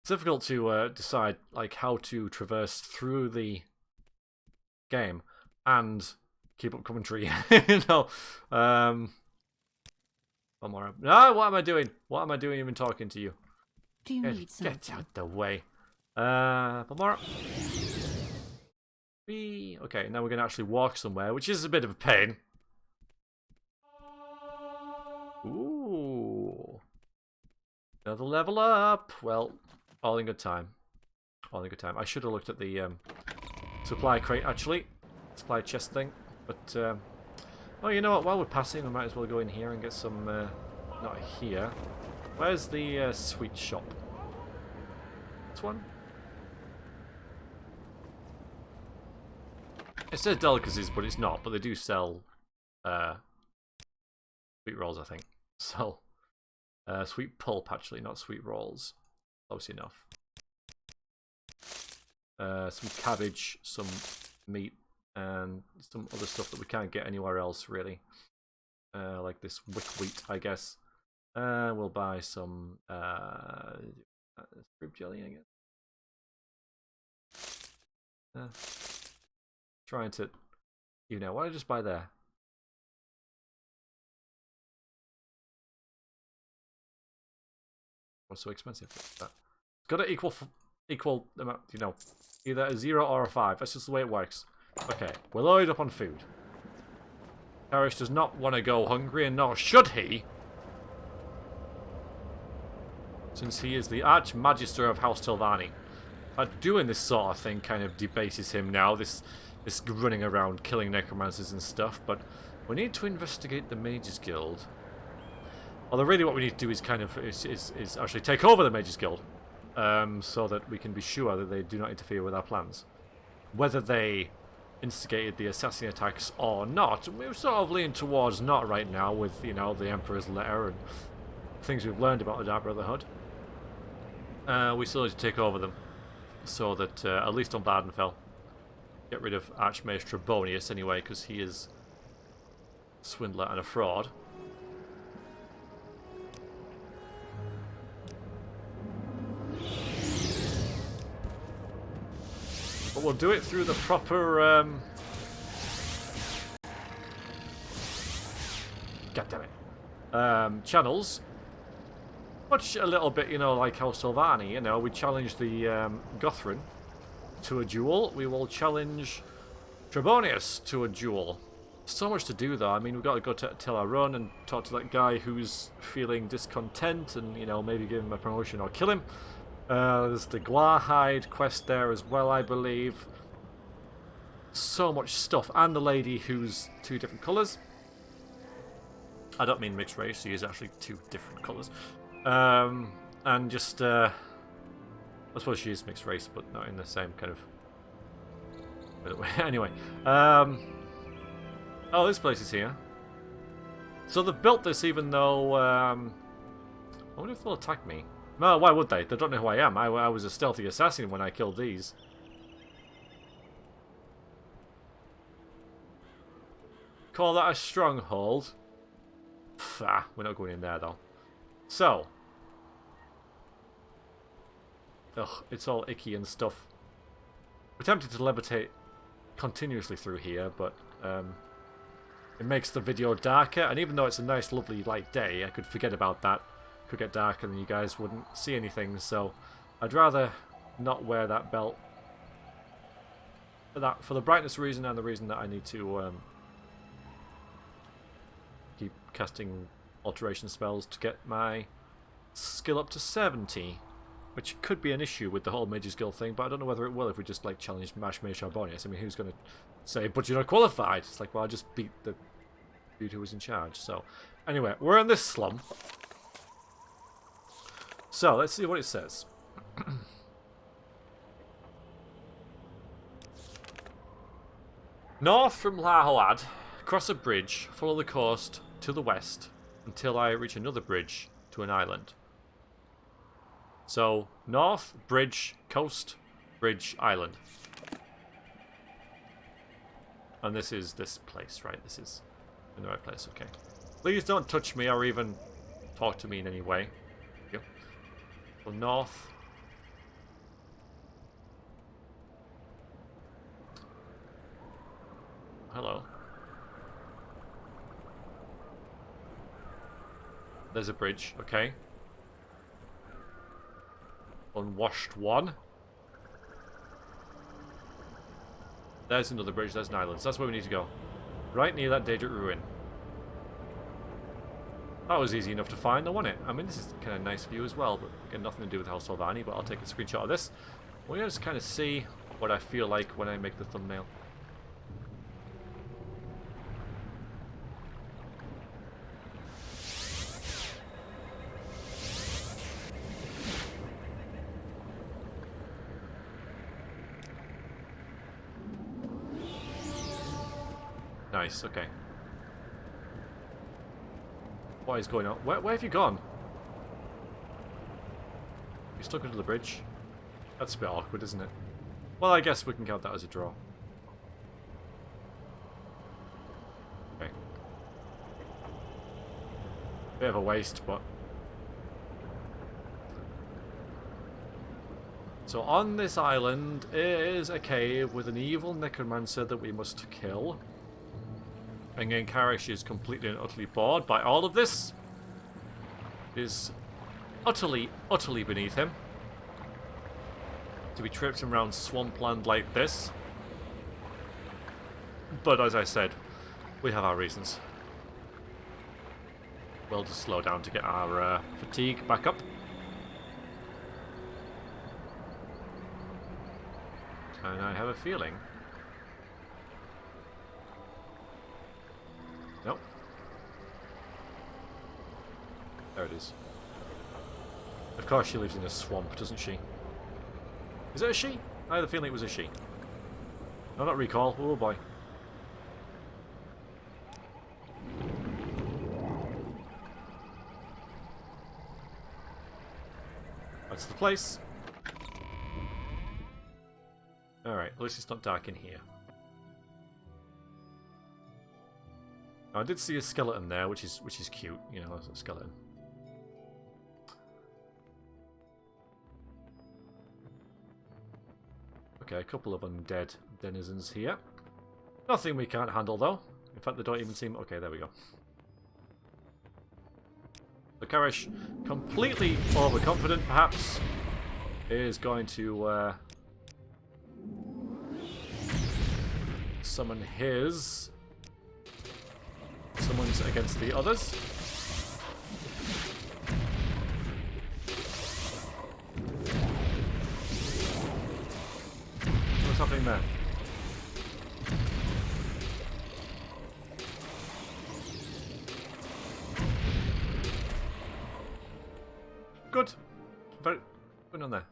It's difficult to decide like how to traverse through the game and keep up commentary. Balmora. No, what am I doing? What am I doing even talking to you? Do you need something? Get out the way. Balmora. Okay, now we're going to actually walk somewhere, which is a bit of a pain. Ooh. Another level up. Well, all in good time. All in good time. I should have looked at the supply crate, actually. Supply chest thing. But, oh, you know what? While we're passing, we might as well go in here and get some... not here. Where's the sweet shop? This one? It says delicacies, but it's not. But they do sell sweet rolls, I think. So, sweet pulp, actually, not sweet rolls. Close enough. Some cabbage, some meat, and some other stuff that we can't get anywhere else, really. Like this wheat, I guess. We'll buy some fruit jelly, I guess. Trying to, why did I just buy there? What's so expensive? It's got to equal amount, either a 0 or a 5. That's just the way it works. Okay, we're loaded up on food. Karish does not want to go hungry, and nor should he, since he is the Archmagister of House Telvanni. Doing this sort of thing kind of debases him now. This running around killing necromancers and stuff. But we need to investigate the Mages Guild. Although really what we need to do is kind of is actually take over the Mages Guild, so that we can be sure that they do not interfere with our plans. Whether they instigated the assassin attacks or not, we're sort of leaning towards not right now with, the Emperor's letter and things we've learned about the Dark Brotherhood. We still need to take over them, so that, at least on Vardenfell, get rid of Archmage Tribunal anyway, because he is a swindler and a fraud. But we'll do it through the proper, God damn it. Channels. Much a little bit, like House Telvanni, we challenge the Gothrin to a duel. We will challenge Trebonius to a duel. So much to do, though. I mean, we've got to go to tell our run and talk to that guy who's feeling discontent and, maybe give him a promotion or kill him. There's the Glarhide quest there as well, I believe. So much stuff. And the lady who's 2 different colours. I don't mean mixed race, she is actually 2 different colours. And just, I suppose she is mixed race, but not in the same kind of way. Anyway, oh, this place is here. So they've built this even though, I wonder if they'll attack me. No, why would they? They don't know who I am. I was a stealthy assassin when I killed these. Call that a stronghold? Pfft, we're not going in there, though. So. Ugh, it's all icky and stuff. We're tempted to levitate continuously through here, but it makes the video darker. And even though it's a nice, lovely, light day, I could forget about that. It could get darker and you guys wouldn't see anything. So I'd rather not wear that belt. For the brightness reason and the reason that I need to keep casting alteration spells to get my skill up to 70, which could be an issue with the whole Mages Guild thing, but I don't know whether it will if we just challenge Mage Charbonius. I mean, who's going to say, but you're not qualified? It's like, well, I just beat the dude who was in charge. So anyway, we're in this slum, so let's see what it says. North from Lahoad, cross a bridge, follow the coast to the west until I reach another bridge to an island. So, north, bridge, coast, bridge, island. And this is this place, right? This is in the right place, okay. Please don't touch me or even talk to me in any way. Thank you. So, north. Hello. There's a bridge, okay. Unwashed one. There's another bridge, there's an island. So that's where we need to go. Right near that Daedric ruin. That was easy enough to find, though, wasn't it? I mean, this is kind of nice view as well, but again, nothing to do with House Telvanni, but I'll take a screenshot of this. We're going to just kind of see what I feel like when I make the thumbnail. nice. Okay. What is going on? Where have you gone? You stuck under the bridge? That's a bit awkward, isn't it? Well, I guess we can count that as a draw. Okay. Bit of a waste, but... So on this island is a cave with an evil necromancer that we must kill. And again, Karish is completely and utterly bored by all of this. Is utterly, utterly beneath him to be tripped around swampland like this. But as I said, we have our reasons. We'll just slow down to get our fatigue back up. And I have a feeling... Nope. There it is. Of course she lives in a swamp, doesn't she? Is it a she? I had a feeling it was a she. No, not recall. Oh boy. That's the place. Alright, at least it's not dark in here. I did see a skeleton there, which is cute, you know, as a skeleton. Okay, a couple of undead denizens here. Nothing we can't handle though. In fact, they don't even seem... Okay, there we go. The Karish, completely overconfident perhaps, is going to summon his summons against the others. What's happening there? Good. Very good on there.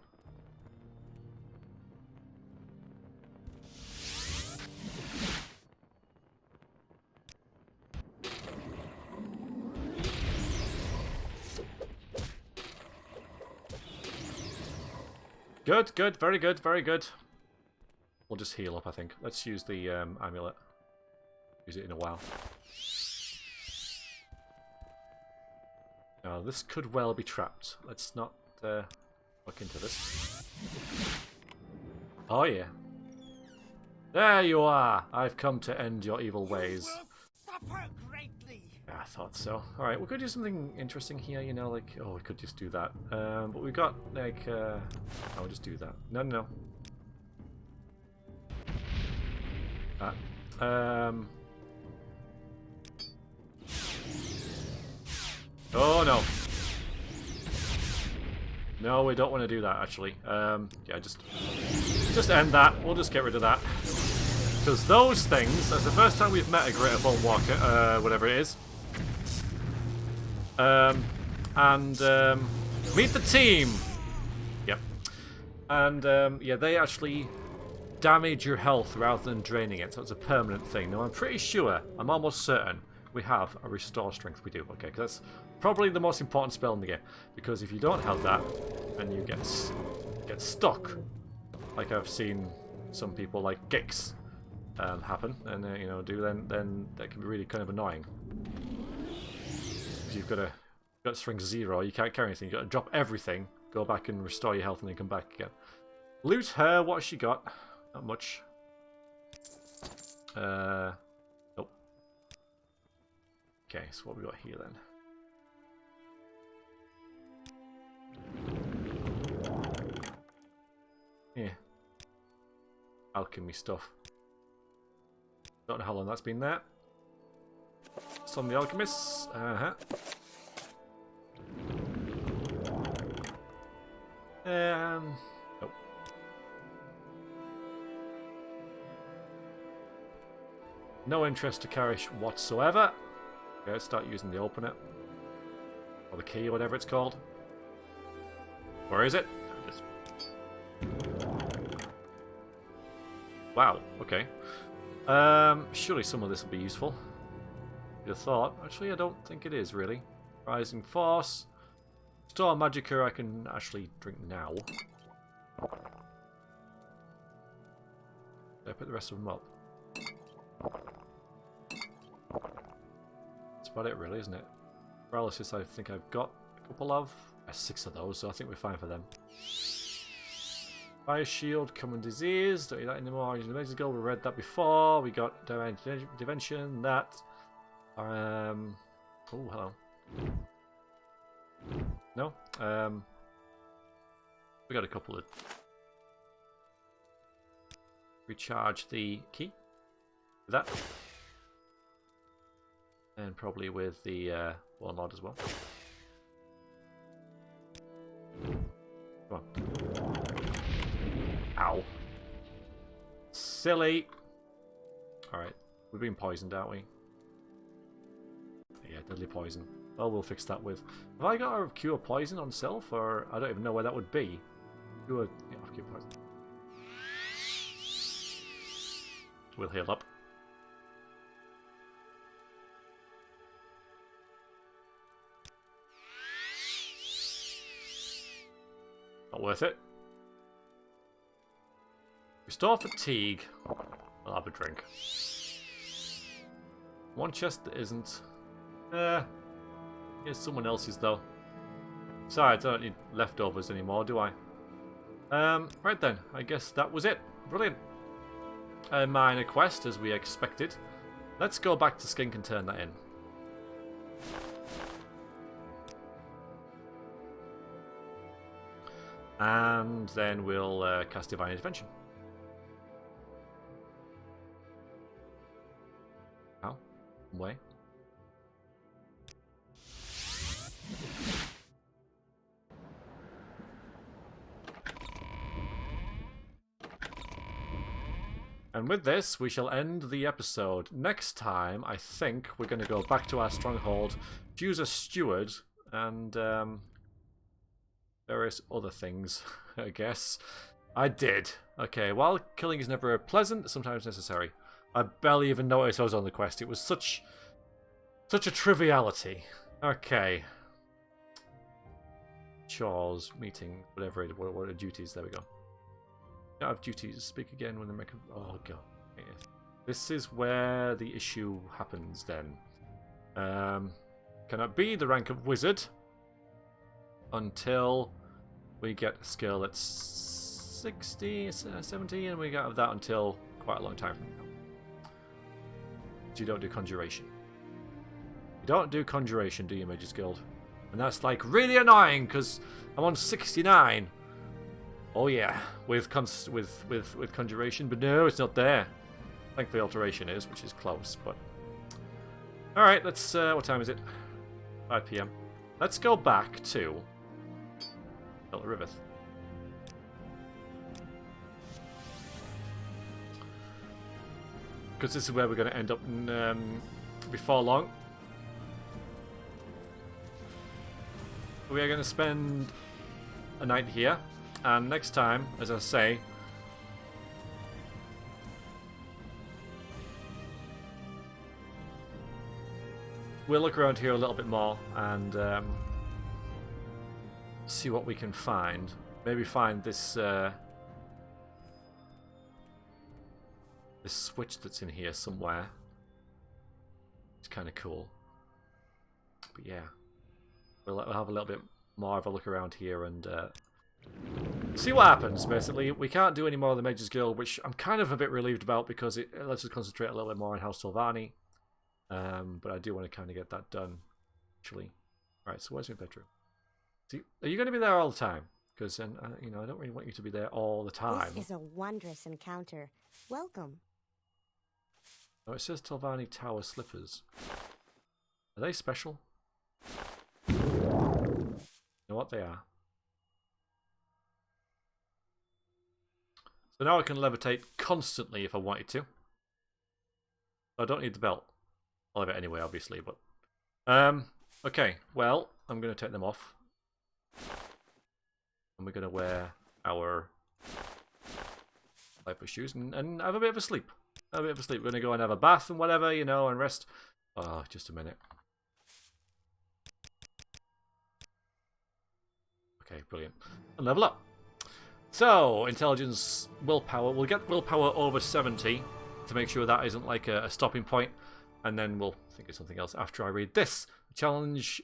Good, good, very good, very good. We'll just heal up, I think. Let's use the amulet. Use it in a while. Now, this could well be trapped. Let's not look into this. Oh, yeah. There you are! I've come to end your evil ways. Suffer greatly. Yeah, I thought so. Alright, we could do something interesting here, you know, like... Oh, we could just do that. But we got, like... I'll just do that. No, no, no. Oh, no. No, we don't want to do that, actually. Yeah, just end that. We'll just get rid of that. Because those things, that's the first time we've met a Greater Bone Walker, whatever it is. Meet the team! Yep. And, yeah, they actually damage your health rather than draining it, so it's a permanent thing. Now, I'm pretty sure, I'm almost certain, we have a Restore Strength. We do, okay, because that's probably the most important spell in the game. Because if you don't have that, and you get stuck, like I've seen some people like Gix happen, and you know, do then that can be really kind of annoying. Because you've got strength 0, you can't carry anything. You've got to drop everything, go back and restore your health, and then come back again. Loot her. What has she got? Not much. Nope. Okay, so what we got here then? Yeah. Alchemy stuff. Don't know how long that's been there. Some of the alchemists. Nope. No interest to Karish whatsoever. Okay, let's start using the opener. Or the key, or whatever it's called. Where is it? There it is. Wow, okay. Surely some of this will be useful. You'd have thought. Actually, I don't think it is, really. Rising Force. Store Magicka I can actually drink now. Did I put the rest of them up? That's about it, really, isn't it? Paralysis, I think I've got a couple of. 6 of those, so I think we're fine for them. Fire Shield, Common Disease. Don't need that anymore. Using the Magic Gold, we read that before. We got Dimension, that. Oh, hello. No? We got a couple of. Recharge the key. With that. And probably with the Warlord as well. Come on. Ow. Silly. Alright. We've been poisoned, aren't we? Yeah, deadly poison. Well, we'll fix that with... Have I got a cure poison on self? Or I don't even know where that would be. Cure... Yeah, cure poison. We'll heal up. Not worth it. Restore fatigue. I'll have a drink. One chest that isn't. Here's someone else's though. Besides, I don't need leftovers anymore, do I? Right then. I guess that was it. Brilliant. A minor quest, as we expected. Let's go back to Skink and turn that in. And then we'll cast Divine Intervention. How? Way. And with this, we shall end the episode. Next time, I think we're going to go back to our stronghold, choose a steward, and various other things, I guess. I did. Okay, while killing is never pleasant, sometimes necessary. I barely even noticed I was on the quest. It was such a triviality. Okay. Chores, meeting, whatever it, what are duties? There we go. I have duties. Speak again when they make. Oh god. This is where the issue happens. Then, cannot be the rank of wizard until we get a skill at 60, 70, and we got that until quite a long time from now. So you don't do conjuration. You don't do conjuration, do you, Mage's Guild? And that's like really annoying because I'm on 69. Oh yeah, with conjuration, but no, it's not there. Thankfully, alteration is, which is close. But all right, let's. What time is it? 5 p.m. Let's go back to Tamriel Rebuilt. Because this is where we're going to end up before long. We are going to spend a night here, and next time, as I say, we'll look around here a little bit more and see what we can find. Maybe find this this switch that's in here somewhere. It's kind of cool. But yeah, we'll have a little bit more of a look around here and see what happens. Basically, we can't do any more of the Mage's Guild, which I'm kind of a bit relieved about because it lets us concentrate a little bit more on House Telvanni. But I do want to kind of get that done, actually. Alright, so where's my bedroom? See, are you going to be there all the time? Because, you know, I don't really want you to be there all the time. This is a wondrous encounter. Welcome. Oh, it says Telvanni Tower Slippers. Are they special? You know what they are. So now I can levitate constantly if I wanted to. I don't need the belt. I'll have it anyway, obviously, but... okay, well, I'm going to take them off. And we're going to wear our flavour shoes and have a bit of a sleep. a bit of a sleep. We're going to go and have a bath and whatever, you know, and rest. Oh, just a minute. Okay, brilliant. And level up. So, intelligence, willpower. We'll get willpower over 70 to make sure that isn't like a stopping point. And then we'll think of something else after I read this. The challenge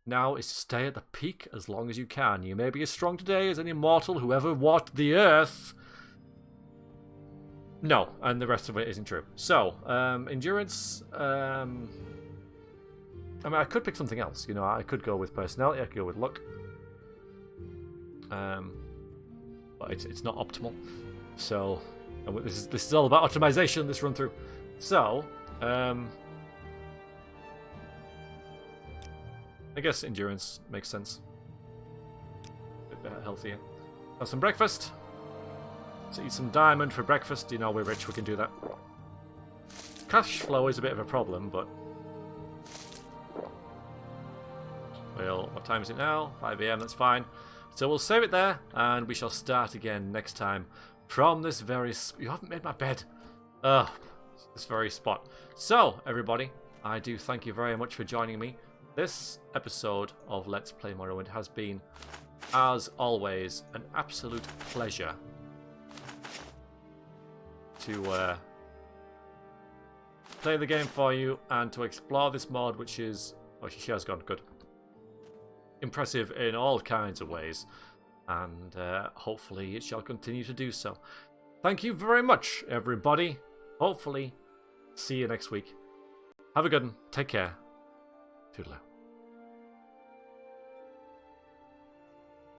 now is to stay at the peak as long as you can. You may be as strong today as any mortal who ever walked the earth. No, and the rest of it isn't true. So, endurance. I mean, I could pick something else. You know, I could go with personality. I could go with luck. But it's not optimal. So, this is all about optimization. This run through. So, I guess endurance makes sense. A bit healthier. Have some breakfast. Let's eat some diamond for breakfast. You know, we're rich, we can do that. Cash flow is a bit of a problem, but... Well, what time is it now? 5 AM, that's fine. So we'll save it there, and we shall start again next time from this very... You haven't made my bed. Ugh, this very spot. So, everybody, I do thank you very much for joining me. This episode of Let's Play Morrowind has been, as always, an absolute pleasure to play the game for you and to explore this mod, which is... Oh, she has gone. Good. Impressive in all kinds of ways, and hopefully it shall continue to do so. Thank you very much, everybody. Hopefully, see you next week. Have a good one. Take care. Toodaloo.